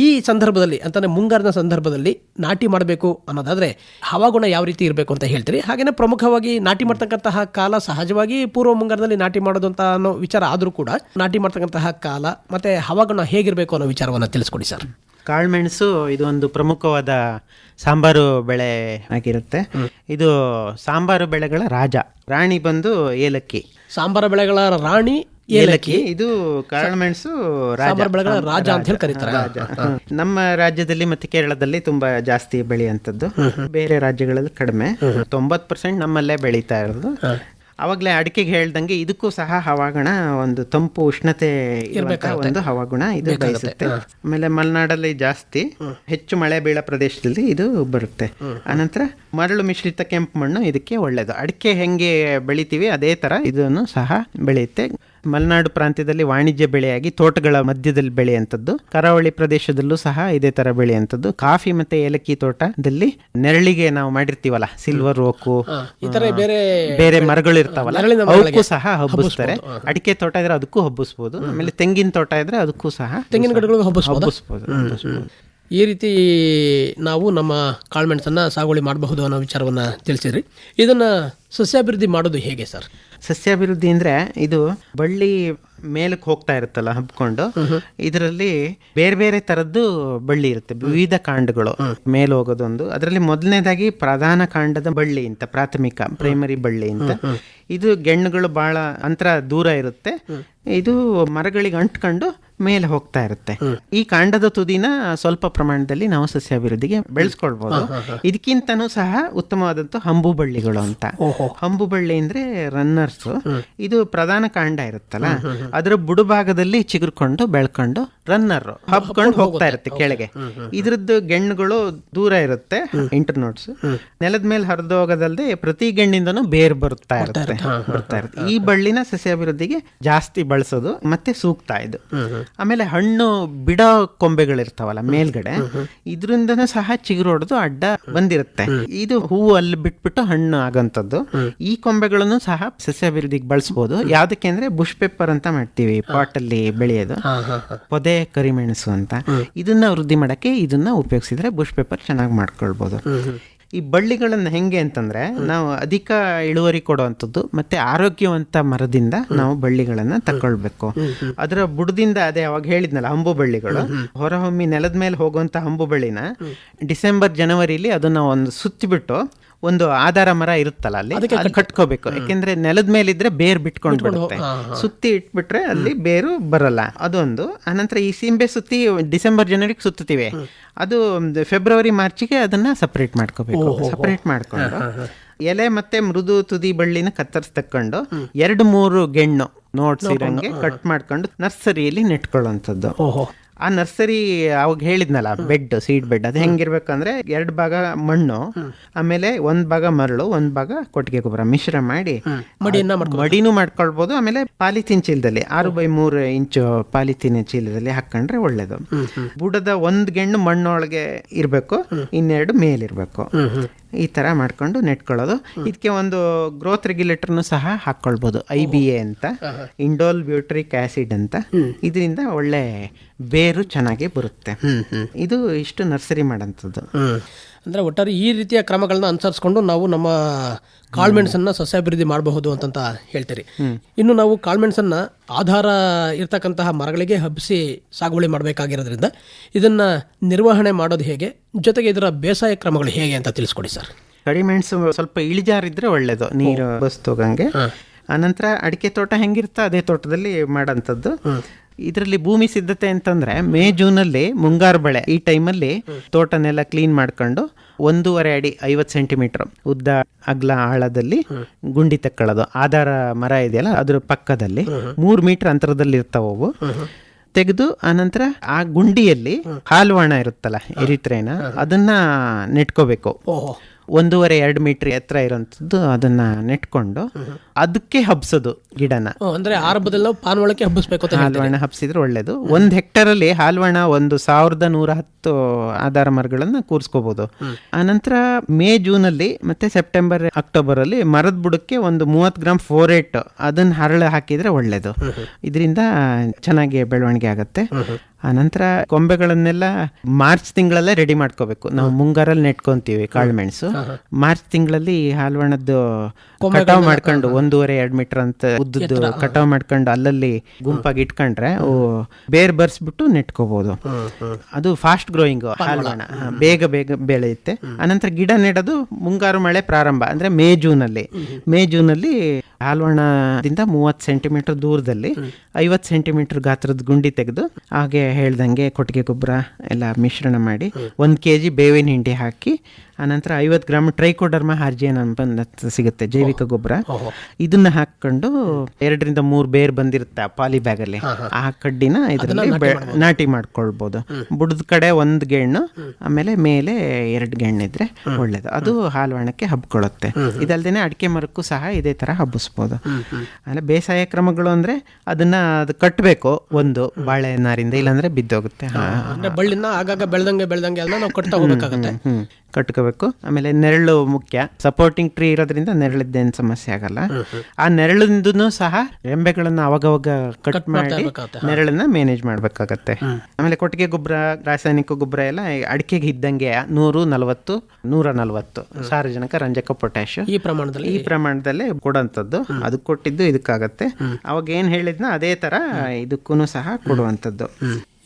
ಈ ಸಂದರ್ಭದಲ್ಲಿ ಅಂತಂದ್ರೆ ಮುಂಗಾರಿನ ಸಂದರ್ಭದಲ್ಲಿ ನಾಟಿ ಮಾಡಬೇಕು ಅನ್ನೋದಾದ್ರೆ ಹವಾಗುಣ ಯಾವ ರೀತಿ ಇರಬೇಕು ಅಂತ ಹೇಳ್ತೀರಿ. ಹಾಗೇನೆ ಪ್ರಮುಖವಾಗಿ ನಾಟಿ ಮಾಡ್ತಕ್ಕಂತಹ ಕಾಲ ಸಹಜವಾಗಿ ಪೂರ್ವ ಮುಂಗಾರದಲ್ಲಿ ನಾಟಿ ಮಾಡೋದು ಅಂತ ಅನ್ನೋ ವಿಚಾರ ಆದ್ರೂ ಕೂಡ ನಾಟಿ ಮಾಡ್ತಕ್ಕಂತಹ ಕಾಲ ಮತ್ತೆ ಹವಾಗುಣ ಹೇಗಿರಬೇಕು ಅನ್ನೋ ವಿಚಾರವನ್ನ ತಿಳಿಸ್ಕೊಡಿ ಸರ್. ಕಾಳುಮೆಣಸು ಇದು ಒಂದು ಪ್ರಮುಖವಾದ ಸಾಂಬಾರು ಬೆಳೆ ಆಗಿರುತ್ತೆ. ಇದು ಸಾಂಬಾರು ಬೆಳೆಗಳ ರಾಣಿ ಬಂದು ಏಲಕ್ಕಿ. ಸಾಂಬಾರು ಬೆಳೆಗಳ ರಾಣಿ ಏಲಕ್ಕಿ. ಇದು ಕಾಳುಮೆಣಸು ಸಾಂಬಾರು ಬೆಳೆಗಳ ರಾಜ ಅಂತ ಹೇಳಿ ಕರೀತಾರೆ. ನಮ್ಮ ರಾಜ್ಯದಲ್ಲಿ ಮತ್ತೆ ಕೇರಳದಲ್ಲಿ ತುಂಬಾ ಜಾಸ್ತಿ ಬೆಳೆಯುವಂಥದ್ದು, ಬೇರೆ ರಾಜ್ಯಗಳಲ್ಲಿ ಕಡಿಮೆ. 90% ನಮ್ಮಲ್ಲೇ ಬೆಳೀತಾ ಇರೋದು. ಅವಾಗಲೇ ಅಡಿಕೆಗೆ ಹೇಳ್ದಂಗೆ ಇದಕ್ಕೂ ಸಹ ಹವಾಗುಣ, ಒಂದು ತಂಪು ಉಷ್ಣತೆ ಒಂದು ಹವಾಗುಣ ಇದು ಬಯಸುತ್ತೆ. ಆಮೇಲೆ ಮಲೆನಾಡಲ್ಲಿ ಜಾಸ್ತಿ ಹೆಚ್ಚು ಮಳೆ ಬೀಳೋ ಪ್ರದೇಶದಲ್ಲಿ ಇದು ಬರುತ್ತೆ. ಆನಂತರ ಮರಳು ಮಿಶ್ರಿತ ಕೆಂಪು ಮಣ್ಣು ಇದಕ್ಕೆ ಒಳ್ಳೇದು. ಅಡಿಕೆ ಹೆಂಗೆ ಬೆಳಿತೀವಿ ಅದೇ ತರ ಇದನ್ನು ಸಹ ಬೆಳೆಯುತ್ತೆ. ಮಲೆನಾಡು ಪ್ರಾಂತ್ಯದಲ್ಲಿ ವಾಣಿಜ್ಯ ಬೆಳೆಯಾಗಿ ತೋಟಗಳ ಮಧ್ಯದಲ್ಲಿ ಬೆಳೆಯುವಂಥದ್ದು, ಕರಾವಳಿ ಪ್ರದೇಶದಲ್ಲೂ ಸಹ ಇದೇ ತರ ಬೆಳೆಯುವಂಥದ್ದು. ಕಾಫಿ ಮತ್ತೆ ಏಲಕ್ಕಿ ತೋಟದಲ್ಲಿ ನೆರಳಿಗೆ ನಾವು ಮಾಡಿರ್ತೀವಲ್ಲ, ಸಿಲ್ವರ್ ಓಕು, ಬೇರೆ ಮರಗಳು ಇರ್ತಾವಲ್ಲ, ಅವಕ್ಕೂ ಸಹ ಹಬ್ಬಿಸ್ತಾರೆ. ಅಡಿಕೆ ತೋಟ ಇದ್ರೆ ಅದಕ್ಕೂ ಹಬ್ಬಿಸ್ಬೋದು. ಆಮೇಲೆ ತೆಂಗಿನ ತೋಟ ಇದ್ರೆ ಅದಕ್ಕೂ ಸಹ ತೆಂಗಿನ ಗಿಡಗಳು ಹಬ್ಬಿಸ್ಬೋದು. ಈ ರೀತಿ ನಾವು ನಮ್ಮ ಕಾಳುಮೆಣಸನ್ನ ಸಾಗುವಳಿ ಮಾಡಬಹುದು ಅನ್ನೋ ವಿಚಾರವನ್ನ ತಿಳಿಸಿದ್ರಿ. ಇದನ್ನ ಸಸ್ಯಾಭಿವೃದ್ಧಿ ಮಾಡೋದು ಹೇಗೆ ಸರ್? ಸಸ್ಯಾಭಿವೃದ್ಧಿ ಅಂದ್ರೆ ಇದು ಬಳ್ಳಿ ಮೇಲಕ್ಕೆ ಹೋಗ್ತಾ ಇರುತ್ತಲ್ಲ ಹಬ್ಕೊಂಡು, ಇದರಲ್ಲಿ ಬೇರೆ ಬೇರೆ ತರದ್ದು ಬಳ್ಳಿ ಇರುತ್ತೆ, ವಿವಿಧ ಕಾಂಡಗಳು ಮೇಲೆ ಹೋಗೋದೊಂದು. ಅದರಲ್ಲಿ ಮೊದಲನೇದಾಗಿ ಪ್ರಧಾನ ಕಾಂಡದ ಬಳ್ಳಿ ಅಂತ, ಪ್ರಾಥಮಿಕ ಪ್ರೈಮರಿ ಬಳ್ಳಿ ಅಂತ. ಇದು ಗೆಣ್ಣುಗಳು ಬಹಳ ಅಂತರ ದೂರ ಇರುತ್ತೆ. ಇದು ಮರಗಳಿಗೆ ಅಂಟ್ಕೊಂಡು ಮೇಲೆ ಹೋಗ್ತಾ ಇರುತ್ತೆ. ಈ ಕಾಂಡದ ತುದಿನ ಸ್ವಲ್ಪ ಪ್ರಮಾಣದಲ್ಲಿ ನಾವು ಸಸ್ಯಾಭಿವೃದ್ಧಿಗೆ ಬೆಳೆಸ್ಕೊಳ್ಬಹುದು. ಇದಕ್ಕಿಂತನೂ ಸಹ ಉತ್ತಮವಾದಂತ ಹಂಬು ಬಳ್ಳಿಗಳು ಅಂತ. ಹಂಬು ಬಳ್ಳಿ ಅಂದ್ರೆ ರನ್ನರ್ಸ್. ಇದು ಪ್ರಧಾನ ಕಾಂಡ ಇರುತ್ತಲ್ಲ, ಅದರ ಬುಡುಭಾಗದಲ್ಲಿ ಚಿಗುರ್ಕೊಂಡು ಬೆಳ್ಕೊಂಡು ರನ್ನರ್ ಹಬ್ಕೊಂಡು ಹೋಗ್ತಾ ಇರುತ್ತೆ ಕೆಳಗೆ. ಇದ್ರದ್ದು ಗೆಣ್ಣುಗಳು ದೂರ ಇರುತ್ತೆ, ಇಂಟರ್ನೋಡ್ಸ್. ನೆಲದ ಮೇಲೆ ಹರಿದು ಹೋಗೋದಲ್ಲದೆ ಪ್ರತಿ ಗೆಣ್ಣಿಂದನೂ ಬೇರ್ ಬರ್ತಾ ಇರುತ್ತೆ. ಈ ಬಳ್ಳಿನ ಸಸ್ಯಾಭಿವೃದ್ಧಿಗೆ ಜಾಸ್ತಿ ಬಳಸೋದು ಮತ್ತೆ ಸೂಕ್ತ ಇದು. ಆಮೇಲೆ ಹಣ್ಣು ಬಿಡೋ ಕೊಂಬೆಗಳಿರ್ತಾವಲ್ಲ ಮೇಲ್ಗಡೆ, ಇದ್ರಿಂದನೂ ಸಹ ಚಿಗುರೊಡೆದು ಅಡ್ಡ ಬಂದಿರುತ್ತೆ. ಇದು ಹೂವು ಅಲ್ಲಿ ಬಿಟ್ಬಿಟ್ಟು ಹಣ್ಣು ಆಗಂತದ್ದು. ಈ ಕೊಂಬೆಗಳನ್ನು ಸಹ ಸಸ್ಯಾಭಿವೃದ್ಧಿಗೆ ಬಳಸಬಹುದು. ಯಾವ್ದಕ್ಕೆ ಅಂದ್ರೆ ಬುಷ್ ಪೆಪ್ಪರ್ ಅಂತ ಮಾಡ್ತೀವಿ ಪಾಟ್ ಅಲ್ಲಿ ಬೆಳೆಯೋದು, ಪೊದೆ ಕರಿಮೆಣಸು ಅಂತ. ಇದನ್ನ ವೃದ್ಧಿ ಮಾಡಕ್ಕೆ ಇದನ್ನ ಉಪಯೋಗಿಸಿದ್ರೆ ಬುಷ್ ಪೆಪ್ಪರ್ ಚೆನ್ನಾಗಿ ಮಾಡ್ಕೊಳ್ಬಹುದು. ಈ ಬಳ್ಳಿಗಳನ್ನ ಹೆಂಗೆ ಅಂತಂದ್ರೆ, ನಾವು ಅಧಿಕ ಇಳುವರಿ ಕೊಡುವಂಥದ್ದು ಮತ್ತೆ ಆರೋಗ್ಯವಂತ ಮರದಿಂದ ನಾವು ಬಳ್ಳಿಗಳನ್ನ ತಕೊಳ್ಬೇಕು. ಅದರ ಬುಡದಿಂದ, ಅದೇ ಅವಾಗ ಹೇಳಿದ್ನಲ್ಲ ಹಂಬು ಬಳ್ಳಿಗಳು, ಹೊರಹೊಮ್ಮಿ ನೆಲದ ಮೇಲೆ ಹೋಗುವಂತ ಹಂಬು ಬಳ್ಳಿನ ಡಿಸೆಂಬರ್ ಜನವರಿಲಿ ಅದನ್ನ ಒಂದು ಸುತ್ತಿಬಿಟ್ಟು ಒಂದು ಆಧಾರ ಮರ ಇರುತ್ತಲ್ಲ ಅಲ್ಲಿ ಕಟ್ಕೋಬೇಕು. ಯಾಕೆಂದ್ರೆ ನೆಲದ ಮೇಲೆ ಇದ್ರೆ ಬೇರ್ ಬಿಟ್ಕೊಂಡು ಬಿಡುತ್ತೆ. ಸುತ್ತಿ ಇಟ್ಬಿಟ್ರೆ ಅಲ್ಲಿ ಬೇರು ಬರಲ್ಲ. ಅದೊಂದು. ಅನಂತರ ಈ ಸೀಂಬೆ ಸುತ್ತಿ ಡಿಸೆಂಬರ್ ಜನವರಿಗೆ ಸುತ್ತೀವಿ, ಅದು ಫೆಬ್ರವರಿ ಮಾರ್ಚಿಗೆ ಅದನ್ನ ಸಪರೇಟ್ ಮಾಡ್ಕೋಬೇಕು. ಸಪರೇಟ್ ಮಾಡ್ಕೊಂಡು ಎಲೆ ಮತ್ತೆ ಮೃದು ತುದಿ ಬಳ್ಳಿನ ಕತ್ತರಿಸಿ ತಕೊಂಡು 2-3 ಗೆಣ್ಣು ನೋಟ್ಸ್ ಇರಂಗೆ ಕಟ್ ಮಾಡ್ಕೊಂಡು ನರ್ಸರಿಯಲ್ಲಿ ನೆಟ್ಕೊಳ್ಳುವಂಥದ್ದು. ಆ ನರ್ಸರಿ ಅವಾಗ ಹೇಳಿದ್ನಲ್ಲ, ಬೆಡ್, ಸೀಡ್ ಬೆಡ್, ಅದು ಹೆಂಗಿರ್ಬೇಕಂದ್ರೆ 2 ಭಾಗ ಮಣ್ಣು, ಆಮೇಲೆ 1 ಭಾಗ ಮರಳು, 1 ಭಾಗ ಕೊಟ್ಟಿಗೆ ಗೊಬ್ಬರ ಮಿಶ್ರ ಮಾಡಿ ಮಡಿನೂ ಮಾಡ್ಕೊಳ್ಬಹುದು. ಆಮೇಲೆ ಪಾಲಿಥೀನ್ ಚೀಲದಲ್ಲಿ 6x3 ಇಂಚು ಪಾಲಿಥೀನ್ ಚೀಲದಲ್ಲಿ ಹಾಕೊಂಡ್ರೆ ಒಳ್ಳೇದು. ಬುಡದ 1 ಗೆಣ್ಣು ಮಣ್ಣೊಳಗೆ ಇರ್ಬೇಕು, 2 ಮೇಲಿರ್ಬೇಕು. ಈ ತರ ಮಾಡ್ಕೊಂಡು ನೆಟ್ಕೊಳ್ಳೋದು. ಇದಕ್ಕೆ ಒಂದು ಗ್ರೋತ್ ರೆಗ್ಯುಲೇಟರ್ನು ಸಹ ಹಾಕೊಳ್ಬಹುದು, IBA ಅಂತ, ಇಂಡೋಲ್ ಬ್ಯೂಟ್ರಿಕ್ ಆಸಿಡ್ ಅಂತ. ಇದರಿಂದ ಒಳ್ಳೆ ಬೇರು ಚೆನ್ನಾಗಿ ಬರುತ್ತೆ. ಇದು ಇಷ್ಟು ನರ್ಸರಿ ಮಾಡೋಂಥದ್ದು. ಅಂದರೆ ಒಟ್ಟಾರೆ ಈ ರೀತಿಯ ಕ್ರಮಗಳನ್ನ ಅನುಸರಿಸ್ಕೊಂಡು ನಾವು ನಮ್ಮ ಕಾಳುಮೆಣಸನ್ನು ಸಸ್ಯಾಭಿವೃದ್ಧಿ ಮಾಡಬಹುದು ಅಂತಂತ ಹೇಳ್ತೀರಿ. ಇನ್ನು ನಾವು ಕಾಳುಮೆಣಸನ್ನು ಆಧಾರ ಇರ್ತಕ್ಕಂತಹ ಮರಗಳಿಗೆ ಹಬ್ಬಿಸಿ ಸಾಗುವಳಿ ಮಾಡಬೇಕಾಗಿರೋದ್ರಿಂದ ಇದನ್ನು ನಿರ್ವಹಣೆ ಮಾಡೋದು ಹೇಗೆ, ಜೊತೆಗೆ ಇದರ ಬೇಸಾಯ ಕ್ರಮಗಳು ಹೇಗೆ ಅಂತ ತಿಳಿಸ್ಕೊಡಿ ಸರ್. ಕಡಿಮೆಣಸು ಸ್ವಲ್ಪ ಇಳಿಜಾರಿದ್ರೆ ಒಳ್ಳೇದು, ನೀರು ಬಸ್ತೋಗಂಗೆ. ಆನಂತರ ಅಡಿಕೆ ತೋಟ ಹೆಂಗಿರುತ್ತೋ ಅದೇ ತೋಟದಲ್ಲಿ ಮಾಡೋಂಥದ್ದು. ಇದರಲ್ಲಿ ಭೂಮಿ ಸಿದ್ಧತೆ ಅಂತಂದ್ರೆ ಮೇ ಜೂನಲ್ಲಿ ಮುಂಗಾರು ಬೆಳೆ ಈ ಟೈಮಲ್ಲಿ ತೋಟನೆಲ್ಲ ಕ್ಲೀನ್ ಮಾಡ್ಕೊಂಡು 1.5 ಅಡಿ 50 ಸೆಂಟಿಮೀಟರ್ ಉದ್ದ ಅಗ್ಲ ಆಳದಲ್ಲಿ ಗುಂಡಿ ತಕ್ಕೊಳ್ಳೋದು. ಆಧಾರ ಮರ ಇದೆಯಲ್ಲ ಅದ್ರ ಪಕ್ಕದಲ್ಲಿ 3 ಮೀಟರ್ ಅಂತರದಲ್ಲಿ ಇರ್ತಾವವು. ತೆಗೆದು ಆನಂತರ ಆ ಗುಂಡಿಯಲ್ಲಿ ಹಾಲ್ವಾಣ ಇರುತ್ತಲ್ಲ, ಎರಿತ್ರೇನ, ಅದನ್ನ ನೆಟ್ಕೋಬೇಕು. 1.5-2 ಮೀಟರ್ ಎತ್ತರ ಇರೋಂಥದ್ದು ಅದನ್ನ ನೆಟ್ಕೊಂಡು ಅದಕ್ಕೆ ಹಬ್ಸೋದು ಗಿಡನ. ಅಂದ್ರೆ ಆರಂಭದಲ್ಲಿ ನಾವು ಪಾನವಳಕ್ಕೆ ಹಬ್ಬಿಸ್ಬೇಕು. ಹಾಲ್ವಾಣ ಹಬ್ಸಿದ್ರೆ ಒಳ್ಳೇದು. 1 ಹೆಕ್ಟರ್ ಅಲ್ಲಿ ಹಾಲ್ವಾಣ 1110 ಆಧಾರ ಮರಗಳನ್ನ ಕೂರಿಸ್ಕೋಬಹುದು. ಆನಂತರ ಮೇ ಜೂನಲ್ಲಿ ಮತ್ತೆ ಸೆಪ್ಟೆಂಬರ್ ಅಕ್ಟೋಬರ್ ಅಲ್ಲಿ ಮರದ ಬುಡಕ್ಕೆ ಒಂದು 30 ಗ್ರಾಮ್ ಫೋರೇಟ್ ಅದನ್ನ ಹರಳು ಹಾಕಿದ್ರೆ ಒಳ್ಳೇದು. ಇದರಿಂದ ಚೆನ್ನಾಗಿ ಬೆಳವಣಿಗೆ ಆಗತ್ತೆ. ಆನಂತರ ಕೊಂಬೆಗಳನ್ನೆಲ್ಲ ಮಾರ್ಚ್ ತಿಂಗಳಲ್ಲೇ ರೆಡಿ ಮಾಡ್ಕೋಬೇಕು. ನಾವು ಮುಂಗಾರಲ್ಲಿ ನೆಟ್ಕೊಂತೀವಿ ಕಾಳುಮೆಣಸು. ಮಾರ್ಚ್ ತಿಂಗಳಲ್ಲಿ ಹಾಲ್ವಾಣದ್ದು ಕಟಾವ್ ಮಾಡ್ಕೊಂಡು 1.5-2 ಮೀಟರ್ ಅಂತ ಉದ್ದದ್ದು ಕಟಾವ್ ಮಾಡ್ಕೊಂಡು ಅಲ್ಲಲ್ಲಿ ಗುಂಪಾಗಿ ಇಟ್ಕೊಂಡ್ರೆ ಬೇರ್ ಬರ್ಸ್ಬಿಟ್ಟು ನೆಟ್ಕೋಬಹುದು. ಅದು ಫಾಸ್ಟ್ ಗ್ರೋಯಿಂಗ್ ಹಾಲ್ವಾಣ, ಬೇಗ ಬೆಳೆಯುತ್ತೆ. ಅನಂತರ ಗಿಡ ನೆಡೋದು ಮುಂಗಾರು ಮಳೆ ಪ್ರಾರಂಭ ಅಂದ್ರೆ ಮೇ ಜೂನಲ್ಲಿ ಹಾಲ್ವಾಣದಿಂದ 30 ಸೆಂಟಿಮೀಟರ್ ದೂರದಲ್ಲಿ 50 ಸೆಂಟಿಮೀಟರ್ ಗಾತ್ರದ ಗುಂಡಿ ತೆಗೆದು ಹಾಗೆ ಹೇಳ್ದಂಗೆ ಕೊಟ್ಟಿಗೆ ಗೊಬ್ಬರ ಎಲ್ಲ ಮಿಶ್ರಣ ಮಾಡಿ 1 kg ಬೇವಿನ ಹಿಂಡಿ ಹಾಕಿ, ಆನಂತರ 50 ಗ್ರಾಮ್ ಟ್ರೈಕೋಡರ್ಮಾ ಹಾರ್ಜಿಯನ್ ಅಂತ ಸಿಗುತ್ತೆ ಜೈವಿಕ ಗೊಬ್ಬರ, ಇದನ್ನ ಹಾಕೊಂಡು 2-3 ಬೇರ್ ಬಂದಿರುತ್ತೆ ಪಾಲಿ ಬ್ಯಾಗ್ ಅಲ್ಲಿ, ಆ ಕಡ್ಡಿನ ಇದರಲ್ಲಿ ನಾಟಿ ಮಾಡ್ಕೊಳ್ಬಹುದು. ಬುಡದ ಕಡೆ 1 ಗೆಣ್ಣು, ಆಮೇಲೆ ಮೇಲೆ 2 ಗೆಣ್ಣು ಇದ್ರೆ ಒಳ್ಳೇದು. ಅದು ಹಾಲ್ವಾಣಕ್ಕೆ ಹಬ್ಕೊಳ್ಳುತ್ತೆ. ಇದಲ್ದೇನೆ ಅಡಿಕೆ ಮರಕ್ಕೂ ಸಹ ಇದೇ ತರ ಹಬ್ಬಿಸ್ಬೋದು. ಆಮೇಲೆ ಬೇಸಾಯ ಕ್ರಮಗಳು ಅಂದ್ರೆ ಅದನ್ನ ಅದು ಕಟ್ಟಬೇಕು ಒಂದು ಬಾಳೆ ನಾರಿಂದ, ಇಲ್ಲಾಂದ್ರೆ ಬಿದ್ದೋಗುತ್ತೆ. ಬಳ್ಳಿನ ಆಗಾಗ ಬೆಳ್ದಂಗೆ ನಾವು ಕಟ್ತಾ ಹೋಗ್ಬೇಕಾಗತ್ತೆ. ಕಟ್ಕೋಬೇಕು. ಆಮೇಲೆ ನೆರಳು ಮುಖ್ಯ. ಸಪೋರ್ಟಿಂಗ್ ಟ್ರೀ ಇರೋದ್ರಿಂದ ನೆರಳಿದ್ದೇನು ಸಮಸ್ಯೆ ಆಗಲ್ಲ. ಆ ನೆರಳಿಂದೂ ಸಹ ರೆಂಬೆಗಳನ್ನ ಅವಾಗವಾಗ ಕಟ್ ಮಾಡಿ ನೆರಳನ್ನ ಮ್ಯಾನೇಜ್ ಮಾಡ್ಬೇಕಾಗತ್ತೆ. ಆಮೇಲೆ ಕೊಟ್ಟಿಗೆ ಗೊಬ್ಬರ, ರಾಸಾಯನಿಕ ಗೊಬ್ಬರ ಎಲ್ಲ ಅಡಿಕೆಗೆ ಇದ್ದಂಗೆ 140-140 ಸಾರಜನಕ, ರಂಜಕ, ಪೊಟ್ಯಾಶ್ ಈ ಪ್ರಮಾಣದಲ್ಲಿ ಕೊಡುವಂಥದ್ದು. ಅದು ಕೊಟ್ಟಿದ್ದು ಇದಕ್ಕಾಗತ್ತೆ. ಅವಾಗ ಏನ್ ಹೇಳಿದ್ನ ಅದೇ ತರ ಇದಕ್ಕೂ ಸಹ ಕೊಡುವಂಥದ್ದು.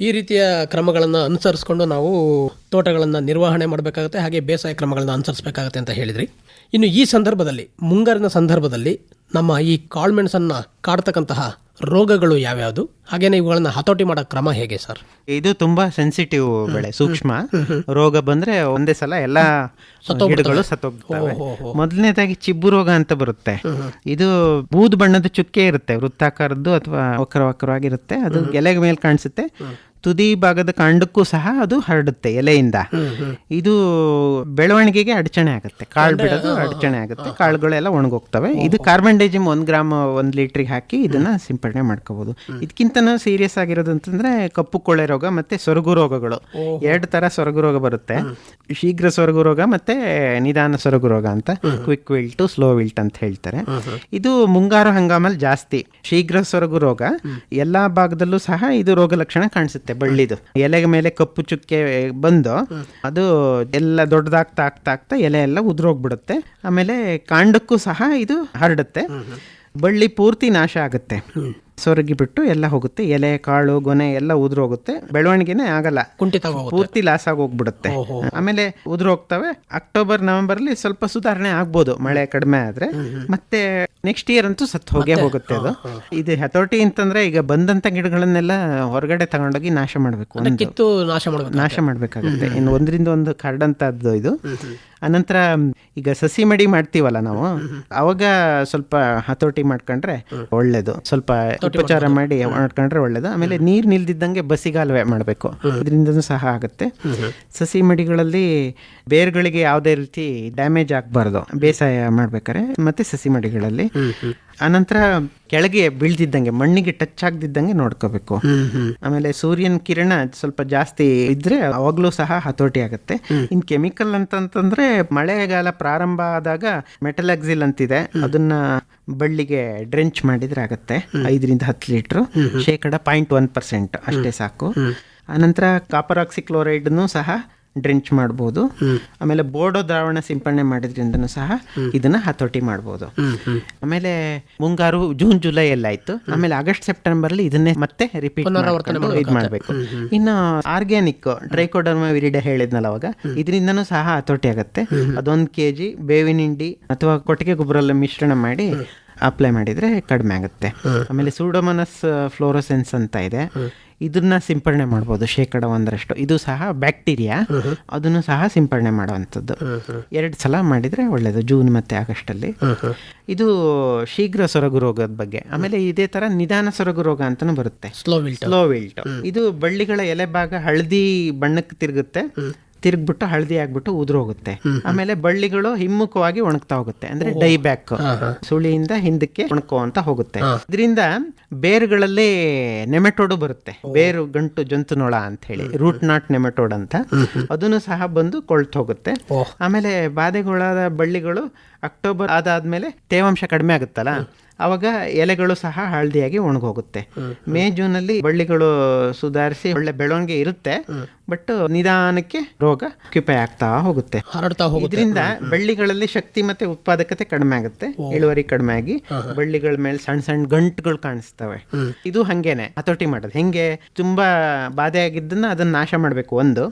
ಈ ರೀತಿಯ ಕ್ರಮಗಳನ್ನು ಅನುಸರಿಸ್ಕೊಂಡು ನಾವು ತೋಟಗಳನ್ನು ನಿರ್ವಹಣೆ ಮಾಡಬೇಕಾಗುತ್ತೆ, ಹಾಗೆ ಬೇಸಾಯ ಕ್ರಮಗಳನ್ನು ಅನುಸರಿಸಬೇಕಾಗುತ್ತೆ ಅಂತ ಹೇಳಿದ್ರಿ. ಇನ್ನು ಈ ಸಂದರ್ಭದಲ್ಲಿ, ಮುಂಗಾರಿನ ಸಂದರ್ಭದಲ್ಲಿ ನಮ್ಮ ಈ ಕಾಳುಮೆಣಸನ್ನ ಕಾಡ್ತಕ್ಕಂತಹ ರೋಗಗಳು ಯಾವ್ಯಾವುದು, ಹಾಗೇನೆ ಇವುಗಳನ್ನ ಹತೋಟಿ ಮಾಡೋ ಕ್ರಮ ಹೇಗೆ ಸರ್? ಇದು ತುಂಬಾ ಸೆನ್ಸಿಟಿವ್ ಬೆಳೆ, ಸೂಕ್ಷ್ಮ. ರೋಗ ಬಂದ್ರೆ ಒಂದೇ ಸಲ ಎಲ್ಲಾ ಗಿಡಗಳು ಸತ್ತೋಗ್ತವೆ. ಮೊದಲನೇದಾಗಿ ಚಿಬ್ಬು ರೋಗ ಅಂತ ಬರುತ್ತೆ. ಇದು ಬೂದು ಬಣ್ಣದ ಚುಕ್ಕೆ ಇರುತ್ತೆ, ವೃತ್ತಾಕಾರದ್ದು ಅಥವಾ ವಕ್ರವಾಗಿರುತ್ತೆ. ಅದು ಎಲೆ ಮೇಲೆ ಕಾಣಿಸುತ್ತೆ. ತುದಿ ಭಾಗದ ಕಾಂಡಕ್ಕೂ ಸಹ ಅದು ಹರಡುತ್ತೆ ಎಲೆಯಿಂದ. ಇದು ಬೆಳವಣಿಗೆಗೆ ಅಡಚಣೆ ಆಗುತ್ತೆ, ಕಾಳು ಬಿಡೋದು ಅಡಚಣೆ ಆಗುತ್ತೆ, ಕಾಳುಗಳೆಲ್ಲ ಒಣಗೋಗ್ತವೆ. ಇದು ಕಾರ್ಬನ್ಡೈಜಿಮ್ 1 ಗ್ರಾಮ್ 1 ಲೀಟ್ರಿಗೆ ಹಾಕಿ ಇದನ್ನ ಸಿಂಪಡಣೆ ಮಾಡ್ಕೋಬಹುದು. ಇದಕ್ಕಿಂತ ಸೀರಿಯಸ್ ಆಗಿರೋದು ಅಂತಂದ್ರೆ ಕಪ್ಪು ಕೊಳೆ ರೋಗ ಮತ್ತೆ ಸೊರಗು ರೋಗಗಳು. 2 ತರ ಸೊರಗು ರೋಗ ಬರುತ್ತೆ, ಶೀಘ್ರ ಸೊರಗು ರೋಗ ಮತ್ತೆ ನಿಧಾನ ಸೊರಗು ರೋಗ ಅಂತ. ಕ್ವಿಕ್ ವಿಲ್ಟ್, ಸ್ಲೋ ವಿಲ್ಟ್ ಅಂತ ಹೇಳ್ತಾರೆ. ಇದು ಮುಂಗಾರು ಹಂಗಾಮಲ್ಲಿ ಜಾಸ್ತಿ. ಶೀಘ್ರ ಸೊರಗು ರೋಗ ಎಲ್ಲಾ ಭಾಗದಲ್ಲೂ ಸಹ ಇದು ರೋಗ ಲಕ್ಷಣ ಕಾಣಿಸುತ್ತೆ. ಬಳ್ಳಿದು ಎಲೆಗೆ ಮೇಲೆ ಕಪ್ಪು ಚುಕ್ಕೆ ಬಂದು ಅದು ಎಲ್ಲ ದೊಡ್ಡದಾಗ್ತಾ ಆಗ್ತಾ ಎಲೆ ಎಲ್ಲ ಉದುರೋಗ್ಬಿಡುತ್ತೆ. ಆಮೇಲೆ ಕಾಂಡಕ್ಕೂ ಸಹ ಇದು ಹರಡುತ್ತೆ. ಬಳ್ಳಿ ಪೂರ್ತಿ ನಾಶ ಆಗುತ್ತೆ, ಸೊರಗಿ ಬಿಟ್ಟು ಎಲ್ಲ ಹೋಗುತ್ತೆ. ಎಲೆ, ಕಾಳು, ಗೊನೆ ಎಲ್ಲ ಉದುರೋಗುತ್ತೆ. ಬೆಳವಣಿಗೆನೇ ಆಗಲ್ಲ, ಪೂರ್ತಿ ಲಾಸ್ ಆಗಿ ಹೋಗ್ಬಿಡುತ್ತೆ. ಆಮೇಲೆ ಉದುರೋಗ್ತವೆ. ಅಕ್ಟೋಬರ್ ನವೆಂಬರ್ ಅಲ್ಲಿ ಸ್ವಲ್ಪ ಸುಧಾರಣೆ ಆಗ್ಬೋದು ಮಳೆ ಕಡಿಮೆ ಆದ್ರೆ. ಮತ್ತೆ ನೆಕ್ಸ್ಟ್ ಇಯರ್ ಅಂತೂ ಸತ್ತು ಹೋಗೇ ಹೋಗುತ್ತೆ ಅದು. ಇದು ಹತೋಟಿ ಅಂತಂದ್ರೆ ಈಗ ಬಂದಂತ ಗಿಡಗಳನ್ನೆಲ್ಲ ಹೊರಗಡೆ ತಗೊಂಡೋಗಿ ನಾಶ ಮಾಡ್ಬೇಕು, ನಾಶ ಮಾಡ್ಬೇಕಾಗುತ್ತೆ. ಇನ್ನು ಒಂದರಿಂದ ಒಂದು ಕರಡಂತದ್ದು ಇದು. ಅನಂತರ ಈಗ ಸಸಿ ಮಡಿ ಮಾಡ್ತೀವಲ್ಲ ನಾವು, ಅವಾಗ ಸ್ವಲ್ಪ ಹತೋಟಿ ಮಾಡ್ಕೊಂಡ್ರೆ ಒಳ್ಳೇದು. ಸ್ವಲ್ಪ ಉಪಚಾರ ಮಾಡಿ ಮಾಡ್ಕೊಂಡ್ರೆ ಒಳ್ಳೇದು. ಆಮೇಲೆ ನೀರ್ ನಿಲ್ದಿದ್ದಂಗೆ ಬಸಿಗಾಲುವೆ ಮಾಡಬೇಕು, ಇದರಿಂದ ಸಹ ಆಗುತ್ತೆ. ಸಸಿ ಮಡಿಗಳಲ್ಲಿ ಬೇರ್ಗಳಿಗೆ ಯಾವುದೇ ರೀತಿ ಡ್ಯಾಮೇಜ್ ಆಗಬಾರ್ದು ಬೇಸಾಯ ಮಾಡ್ಬೇಕಾರೆ, ಮತ್ತೆ ಸಸಿ ಮಡಿಗಳಲ್ಲಿ. ಅನಂತರ ಕೆಳಗೆ ಬೀಳ್ದಿದ್ದಂಗೆ, ಮಣ್ಣಿಗೆ ಟಚ್ ಆಗದಿದ್ದಂಗೆ ನೋಡ್ಕೋಬೇಕು. ಆಮೇಲೆ ಸೂರ್ಯನ ಕಿರಣ ಸ್ವಲ್ಪ ಜಾಸ್ತಿ ಇದ್ರೆ ಅವಾಗ್ಲೂ ಸಹ ಹತೋಟಿ ಆಗುತ್ತೆ. ಇನ್ ಕೆಮಿಕಲ್ ಅಂತಂದ್ರೆ ಮಳೆಗಾಲ ಪ್ರಾರಂಭ ಆದಾಗ ಮೆಟಲಾಕ್ಸಿಲ್ ಅಂತಿದೆ, ಅದನ್ನ ಬಳ್ಳಿಗೆ ಡ್ರೆಂಚ್ ಮಾಡಿದ್ರೆ ಆಗುತ್ತೆ. 5ರಿಂದ 10 ಲೀಟರ್, ಶೇಕಡ 0.1% ಅಷ್ಟೇ ಸಾಕು. ಅನಂತರ ಕಾಪರ್ ಆಕ್ಸಿಕ್ಲೋರೈಡ್ನು ಸಹ ಡ್ರೆಂಚ್ ಮಾಡ್ಬೋದು. ಆಮೇಲೆ ಬೋರ್ಡೋ ದ್ರಾವಣ ಸಿಂಪಡಣೆ ಮಾಡಿದ್ರಿಂದನೂ ಸಹ ಇದನ್ನ ಹತೋಟಿ ಮಾಡ್ಬೋದು. ಆಮೇಲೆ ಮುಂಗಾರು ಜೂನ್ ಜುಲೈ ಎಲ್ಲ ಆಯ್ತು. ಆಮೇಲೆ ಆಗಸ್ಟ್ ಸೆಪ್ಟೆಂಬರ್ ಅಲ್ಲಿ ಇದನ್ನೇ ಮತ್ತೆ ರಿಪೀಟ್ ಇದು ಮಾಡ್ಬೇಕು. ಇನ್ನು ಆರ್ಗ್ಯಾನಿಕ್ ಟ್ರೈಕೋಡರ್ಮಾ ವಿರಿಡೆ ಹೇಳಿದ್ನಲ್ಲ ಅವಾಗ, ಇದರಿಂದನೂ ಸಹ ಹತೋಟಿ ಆಗುತ್ತೆ. ಅದೊಂದು kg ಬೇವಿನ ಹಿಂಡಿ ಅಥವಾ ಕೊಟ್ಟಿಗೆ ಗೊಬ್ಬರ ಮಿಶ್ರಣ ಮಾಡಿ ಅಪ್ಲೈ ಮಾಡಿದ್ರೆ ಕಡಿಮೆ ಆಗುತ್ತೆ. ಆಮೇಲೆ ಸೂಡೋಮೋನಾಸ್ ಫ್ಲೋರೋಸೆನ್ಸ್ ಅಂತ ಇದೆ, ಇದನ್ನ ಸಿಂಪಡಣೆ ಮಾಡ್ಬೋದು ಶೇಕಡ 1%. ಇದು ಸಹ ಬ್ಯಾಕ್ಟೀರಿಯಾ, ಅದನ್ನು ಸಹ ಸಿಂಪಡಣೆ ಮಾಡುವಂಥದ್ದು. 2 ಸಲ ಮಾಡಿದ್ರೆ ಒಳ್ಳೇದು, ಜೂನ್ ಮತ್ತೆ ಆಗಸ್ಟ್ ಅಲ್ಲಿ. ಇದು ಶೀಘ್ರ ಸೊರಗು ರೋಗದ ಬಗ್ಗೆ. ಆಮೇಲೆ ಇದೇ ತರ ನಿಧಾನ ಸೊರಗು ರೋಗ ಅಂತಾನು ಬರುತ್ತೆ, ಸ್ಲೋ ವಿಲ್ಟ್. ಇದು ಬಳ್ಳಿಗಳ ಎಲೆ ಭಾಗ ಹಳದಿ ಬಣ್ಣಕ್ಕೆ ತಿರುಗ್ಬಿಟ್ಟು ಹಳದಿ ಆಗ್ಬಿಟ್ಟು ಉದುರೋಗುತ್ತೆ. ಆಮೇಲೆ ಬಳ್ಳಿಗಳು ಹಿಮ್ಮುಖವಾಗಿ ಒಣಗ್ತಾ ಹೋಗುತ್ತೆ, ಅಂದ್ರೆ ಡೈ ಬ್ಯಾಕ್, ಸುಳಿಯಿಂದ ಹಿಂದಕ್ಕೆ ಒಣಕುವಂತ ಹೋಗುತ್ತೆ. ಇದರಿಂದ ಬೇರುಗಳಲ್ಲಿ ನೆಮೆಟೋಡು ಬರುತ್ತೆ, ಬೇರು ಗಂಟು ಜಂತು ನೊಳ ಅಂತ ಹೇಳಿ, ರೂಟ್ ನಾಟ್ ನೆಮೆಟೋಡ್ ಅಂತ. ಅದನ್ನು ಸಹ ಬಂದು ಕೊಳ್ತು ಹೋಗುತ್ತೆ. ಆಮೇಲೆ ಬಾಧೆಗೊಳಾದ ಬಳ್ಳಿಗಳು ಅಕ್ಟೋಬರ್ ಆದಾದ್ಮೇಲೆ ತೇವಾಂಶ ಕಡಿಮೆ ಆಗುತ್ತಲ್ಲ, ಅವಾಗ ಎಲೆಗಳು ಸಹ ಹಳದಿಯಾಗಿ ಒಣಗೋಗುತ್ತೆ. ಮೇ ಜೂನ್ ಅಲ್ಲಿ ಬಳ್ಳಿಗಳು ಸುಧಾರಿಸಿ ಒಳ್ಳೆ ಬೆಳವಣಿಗೆ ಇರುತ್ತೆ, ಬಟ್ ನಿಧಾನಕ್ಕೆ ರೋಗ ಕ್ಯುಪೈ ಆಗ್ತಾ ಹೋಗುತ್ತೆ. ಇದರಿಂದ ಬಳ್ಳಿಗಳಲ್ಲಿ ಶಕ್ತಿ ಮತ್ತೆ ಉತ್ಪಾದಕತೆ ಕಡಿಮೆ ಆಗುತ್ತೆ, ಇಳುವರಿ ಕಡಿಮೆ ಆಗಿ ಬಳ್ಳಿಗಳ ಮೇಲೆ ಸಣ್ಣ ಸಣ್ಣ ಗಂಟುಗಳು ಕಾಣಿಸ್ತವೆ. ಇದು ಹಂಗೇನೆ ಹತೋಟಿ ಮಾಡೋದು. ಹೆಂಗೆ ತುಂಬಾ ಬಾಧೆ ಆಗಿದ್ದನ್ನ ಅದನ್ನ ನಾಶ ಮಾಡ್ಬೇಕು ಒಂದು.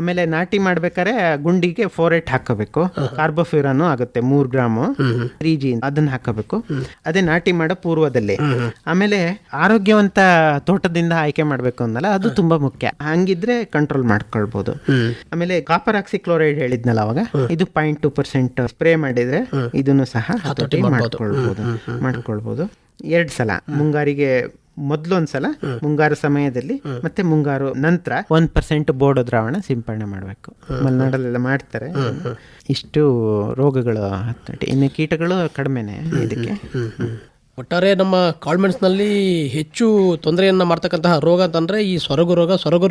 ಆಮೇಲೆ ನಾಟಿ ಮಾಡ್ಬೇಕಾದ್ರೆ ಗುಂಡಿಗೆ 4-8 ಹಾಕಬೇಕು. ಕಾರ್ಬೋಫ್ಯೂರಾನು ಆಗುತ್ತೆ 3 ಗ್ರಾಮ್ 3G, ಅದನ್ನ ಹಾಕಬೇಕು. ಅದೇ ನಾಟಿ ಮಾಡೋ ಪೂರ್ವದಲ್ಲಿ. ಆಮೇಲೆ ಆರೋಗ್ಯವಂತ ತೋಟದಿಂದ ಆಯ್ಕೆ ಮಾಡ್ಬೇಕು ಅಂದಲ್ಲ, ಅದು ತುಂಬಾ ಮುಖ್ಯ. ಹಂಗಿದ್ರೆ ಕಂಟ್ರೋಲ್ ಮಾಡ್ಕೊಳ್ಬಹುದು. ಆಮೇಲೆ ಕಾಪರ್ ಆಕ್ಸಿಕ್ಲೋರೈಡ್ ಹೇಳಿದ್ನಲ್ಲ ಅವಾಗ, ಇದು 0.2% ಸ್ಪ್ರೇ ಮಾಡಿದ್ರೆ ಇದನ್ನು ಸಹ ಹತೋಟಿ ಮಾಡ್ಕೊಳ್ಬಹುದು. 2 ಸಲ, ಮುಂಗಾರಿಗೆ ಮೊದಲೊಂದ್ಸಲ ಮುಂಗಾರು ಸಮಯದಲ್ಲಿ, ಮತ್ತೆ ಮುಂಗಾರು ನಂತರ 1% ಬೋರ್ಡೋ ದ್ರಾವಣ ಸಿಂಪಡಣೆ ಮಾಡಬೇಕು. ಮಲೆನಾಡಲ್ಲೆಲ್ಲ ಮಾಡ್ತಾರೆ. ಇಷ್ಟು ರೋಗಗಳು ಹತೋಟಿ. ಇನ್ನು ಕೀಟಗಳು ಕಡಿಮೆನೆ ಇದಕ್ಕೆ. ಒಟ್ಟಾರೆ ನಮ್ಮ ಕಾಳುಮೆಣಸಿನಲ್ಲಿ ಹೆಚ್ಚು ತೊಂದರೆಯನ್ನ ಮಾಡ್ತಕ್ಕಂತಹ ರೋಗ ಅಂತಂದ್ರೆ ಈ ಸೊರಗು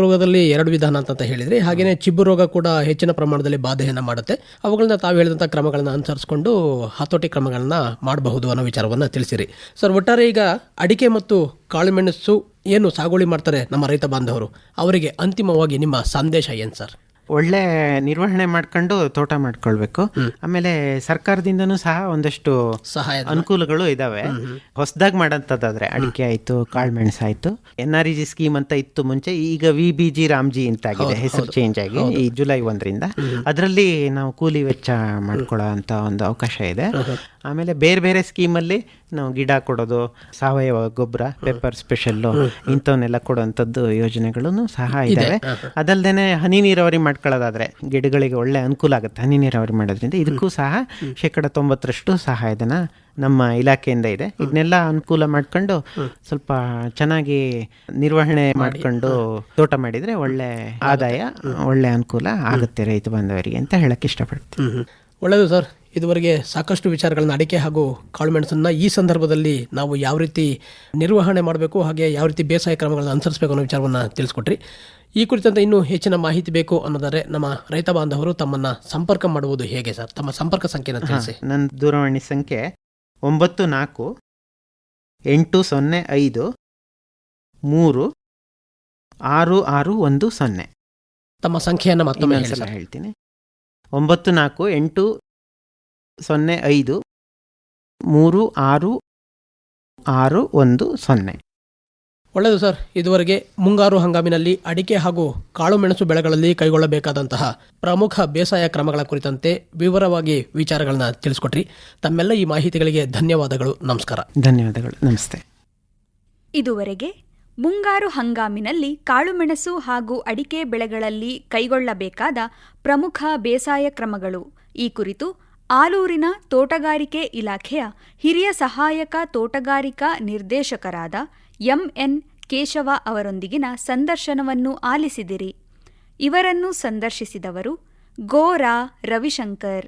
ರೋಗದಲ್ಲಿ 2 ವಿಧಾನ ಅಂತ ಹೇಳಿದ್ರಿ. ಹಾಗೇನೆ ಚಿಬ್ಬು ರೋಗ ಕೂಡ ಹೆಚ್ಚಿನ ಪ್ರಮಾಣದಲ್ಲಿ ಬಾಧೆಯನ್ನ ಮಾಡುತ್ತೆ. ಅವುಗಳನ್ನ ತಾವು ಹೇಳಿದಂಥ ಕ್ರಮಗಳನ್ನ ಅನುಸರಿಸಿಕೊಂಡು ಹತೋಟಿ ಕ್ರಮಗಳನ್ನ ಮಾಡಬಹುದು ಅನ್ನೋ ವಿಚಾರವನ್ನ ತಿಳಿಸಿರಿ ಸರ್. ಒಟ್ಟಾರೆ ಈಗ ಅಡಿಕೆ ಮತ್ತು ಕಾಳುಮೆಣಸು ಏನು ಸಾಗುವಳಿ ಮಾಡ್ತಾರೆ ನಮ್ಮ ರೈತ ಬಾಂಧವರು, ಅವರಿಗೆ ಅಂತಿಮವಾಗಿ ನಿಮ್ಮ ಸಂದೇಶ ಏನು ಸರ್? ಒಳ್ಳೆ ನಿರ್ವಹಣೆ ಮಾಡ್ಕೊಂಡು ತೋಟ ಮಾಡ್ಕೊಳ್ಬೇಕು. ಆಮೇಲೆ ಸರ್ಕಾರದಿಂದನೂ ಸಹ ಒಂದಷ್ಟು ಸಹಾಯ ಅನುಕೂಲಗಳು ಇದಾವೆ. ಹೊಸದಾಗಿ ಮಾಡಂತದಾದ್ರೆ ಅಡಿಕೆ ಆಯ್ತು, ಕಾಳುಮೆಣಸು ಆಯ್ತು. NREG ಸ್ಕೀಮ್ ಅಂತ ಇತ್ತು ಮುಂಚೆ, ಈಗ VBG ರಾಮ್ಜಿ ಅಂತ ಆಗಿದೆ, ಹೆಸರು ಚೇಂಜ್ ಆಗಿ ಈ ಜುಲೈ 1ರಿಂದ. ಅದರಲ್ಲಿ ನಾವು ಕೂಲಿ ವೆಚ್ಚ ಮಾಡ್ಕೊಳ್ಳೋ ಅಂತ ಒಂದು ಅವಕಾಶ ಇದೆ. ಆಮೇಲೆ ಬೇರೆ ಬೇರೆ ಸ್ಕೀಮಲ್ಲಿ ನಾವು ಗಿಡ ಕೊಡೋದು, ಸಾವಯವ ಗೊಬ್ಬರ, ಪೆಪ್ಪರ್ ಸ್ಪೆಷಲ್ಲು, ಇಂಥವನ್ನೆಲ್ಲ ಕೊಡುವಂಥದ್ದು ಯೋಜನೆಗಳನ್ನು ಸಹ ಇದ್ದಾವೆ. ಅದಲ್ಲದೆ ಹನಿ ನೀರಾವರಿ ಮಾಡ್ಕೊಳ್ಳೋದಾದ್ರೆ ಗಿಡಗಳಿಗೆ ಒಳ್ಳೆ ಅನುಕೂಲ ಆಗುತ್ತೆ. ಹನಿ ನೀರಾವರಿ ಮಾಡೋದ್ರಿಂದ ಇದಕ್ಕೂ ಸಹ 90% ಸಹಾಯಧನ ನಮ್ಮ ಇಲಾಖೆಯಿಂದ ಇದೆ. ಇದನ್ನೆಲ್ಲ ಅನುಕೂಲ ಮಾಡ್ಕೊಂಡು ಸ್ವಲ್ಪ ಚೆನ್ನಾಗಿ ನಿರ್ವಹಣೆ ಮಾಡ್ಕೊಂಡು ತೋಟ ಮಾಡಿದ್ರೆ ಒಳ್ಳೆ ಆದಾಯ, ಒಳ್ಳೆ ಅನುಕೂಲ ಆಗುತ್ತೆ ರೈತ ಬಾಂಧವರಿಗೆ ಅಂತ ಹೇಳಕ್ ಇಷ್ಟಪಡ್ತೀನಿ. ಒಳ್ಳೆಯದು ಸರ್. ಇದುವರೆಗೆ ಸಾಕಷ್ಟು ವಿಚಾರಗಳನ್ನ ಅಡಿಕೆ ಹಾಗೂ ಕಾಳುಮೆಣಸನ್ನು ಈ ಸಂದರ್ಭದಲ್ಲಿ ನಾವು ಯಾವ ರೀತಿ ನಿರ್ವಹಣೆ ಮಾಡಬೇಕು, ಹಾಗೆ ಯಾವ ರೀತಿ ಬೇಸಾಯ ಕ್ರಮಗಳನ್ನು ಅನುಸರಿಸಬೇಕು ಅನ್ನೋ ವಿಚಾರವನ್ನು ತಿಳಿಸ್ಕೊಟ್ರಿ. ಈ ಕುರಿತಂತೆ ಇನ್ನೂ ಹೆಚ್ಚಿನ ಮಾಹಿತಿ ಬೇಕು ಅನ್ನೋದಾದರೆ ನಮ್ಮ ರೈತ ಬಾಂಧವರು ತಮ್ಮನ್ನು ಸಂಪರ್ಕ ಮಾಡುವುದು ಹೇಗೆ ಸರ್? ತಮ್ಮ ಸಂಪರ್ಕ ಸಂಖ್ಯೆನ ತಿಳಿಸಿ. ನನ್ನ ದೂರವಾಣಿ ಸಂಖ್ಯೆ 94-805-36610. ತಮ್ಮ ಸಂಖ್ಯೆಯನ್ನು ಮತ್ತೊಮ್ಮೆ ಹೇಳ್ತೀನಿ. 94-805-36610. ಒಳ್ಳೆಯದು ಸರ್. ಇದುವರೆಗೆ ಮುಂಗಾರು ಹಂಗಾಮಿನಲ್ಲಿ ಅಡಿಕೆ ಹಾಗೂ ಕಾಳುಮೆಣಸು ಬೆಳೆಗಳಲ್ಲಿ ಕೈಗೊಳ್ಳಬೇಕಾದಂತಹ ಪ್ರಮುಖ ಬೇಸಾಯ ಕ್ರಮಗಳ ಕುರಿತಂತೆ ವಿವರವಾಗಿ ವಿಚಾರಗಳನ್ನ ತಿಳಿಸ್ಕೊಟ್ರಿ. ತಮ್ಮೆಲ್ಲ ಈ ಮಾಹಿತಿಗಳಿಗೆ ಧನ್ಯವಾದಗಳು. ನಮಸ್ಕಾರ. ಧನ್ಯವಾದಗಳು. ನಮಸ್ತೆ. ಇದುವರೆಗೆ ಮುಂಗಾರು ಹಂಗಾಮಿನಲ್ಲಿ ಕಾಳುಮೆಣಸು ಹಾಗೂ ಅಡಿಕೆ ಬೆಳೆಗಳಲ್ಲಿ ಕೈಗೊಳ್ಳಬೇಕಾದ ಪ್ರಮುಖ ಬೇಸಾಯ ಕ್ರಮಗಳು ಈ ಕುರಿತು ಆಲೂರಿನ ತೋಟಗಾರಿಕೆ ಇಲಾಖೆಯ ಹಿರಿಯ ಸಹಾಯಕ ತೋಟಗಾರಿಕಾ ನಿರ್ದೇಶಕರಾದ ಎಂಎನ್ ಕೇಶವ ಅವರೊಂದಿಗಿನ ಸಂದರ್ಶನವನ್ನು ಆಲಿಸಿದಿರಿ. ಇವರನ್ನು ಸಂದರ್ಶಿಸಿದವರು ಗೋರಾ ರವಿಶಂಕರ್.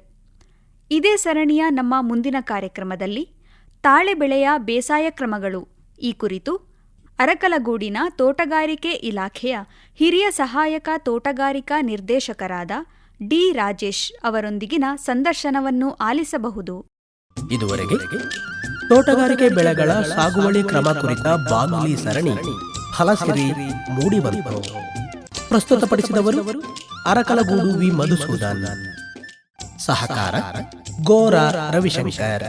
ಇದೇ ಸರಣಿಯ ನಮ್ಮ ಮುಂದಿನ ಕಾರ್ಯಕ್ರಮದಲ್ಲಿ ತಾಳೆ ಬೆಳೆಯ ಬೇಸಾಯ ಕ್ರಮಗಳು ಈ ಕುರಿತು ಅರಕಲಗೂಡಿನ ತೋಟಗಾರಿಕೆ ಇಲಾಖೆಯ ಹಿರಿಯ ಸಹಾಯಕ ತೋಟಗಾರಿಕಾ ನಿರ್ದೇಶಕರಾದ ಡಿ ರಾಜೇಶ್ ಅವರೊಂದಿಗಿನ ಸಂದರ್ಶನವನ್ನು ಆಲಿಸಬಹುದು. ಇದುವರೆಗೆ ತೋಟಗಾರಿಕೆ ಬೆಳೆಗಳ ಸಾಗುವಳಿ ಕ್ರಮ ಕುರಿತ ಬಾನುಲಿ ಸರಣಿ ಫಲಸಿರಿ ಮೂಡಿಬಂತು. ಪ್ರಸ್ತುತಪಡಿಸಿದವರು ಅರಕಲಗೂಡು ವಿ ಮಧುಸೂದನ್. ಸಹಕಾರ ಗೋರಾ ರವಿಶಂಕರ್.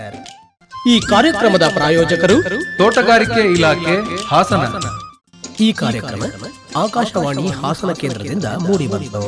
ಈ ಕಾರ್ಯಕ್ರಮದ ಪ್ರಾಯೋಜಕರು ತೋಟಗಾರಿಕೆ ಇಲಾಖೆ ಹಾಸನ. ಈ ಕಾರ್ಯಕ್ರಮ ಆಕಾಶವಾಣಿ ಹಾಸನ ಕೇಂದ್ರದಿಂದ ಮೂಡಿಬಂತು.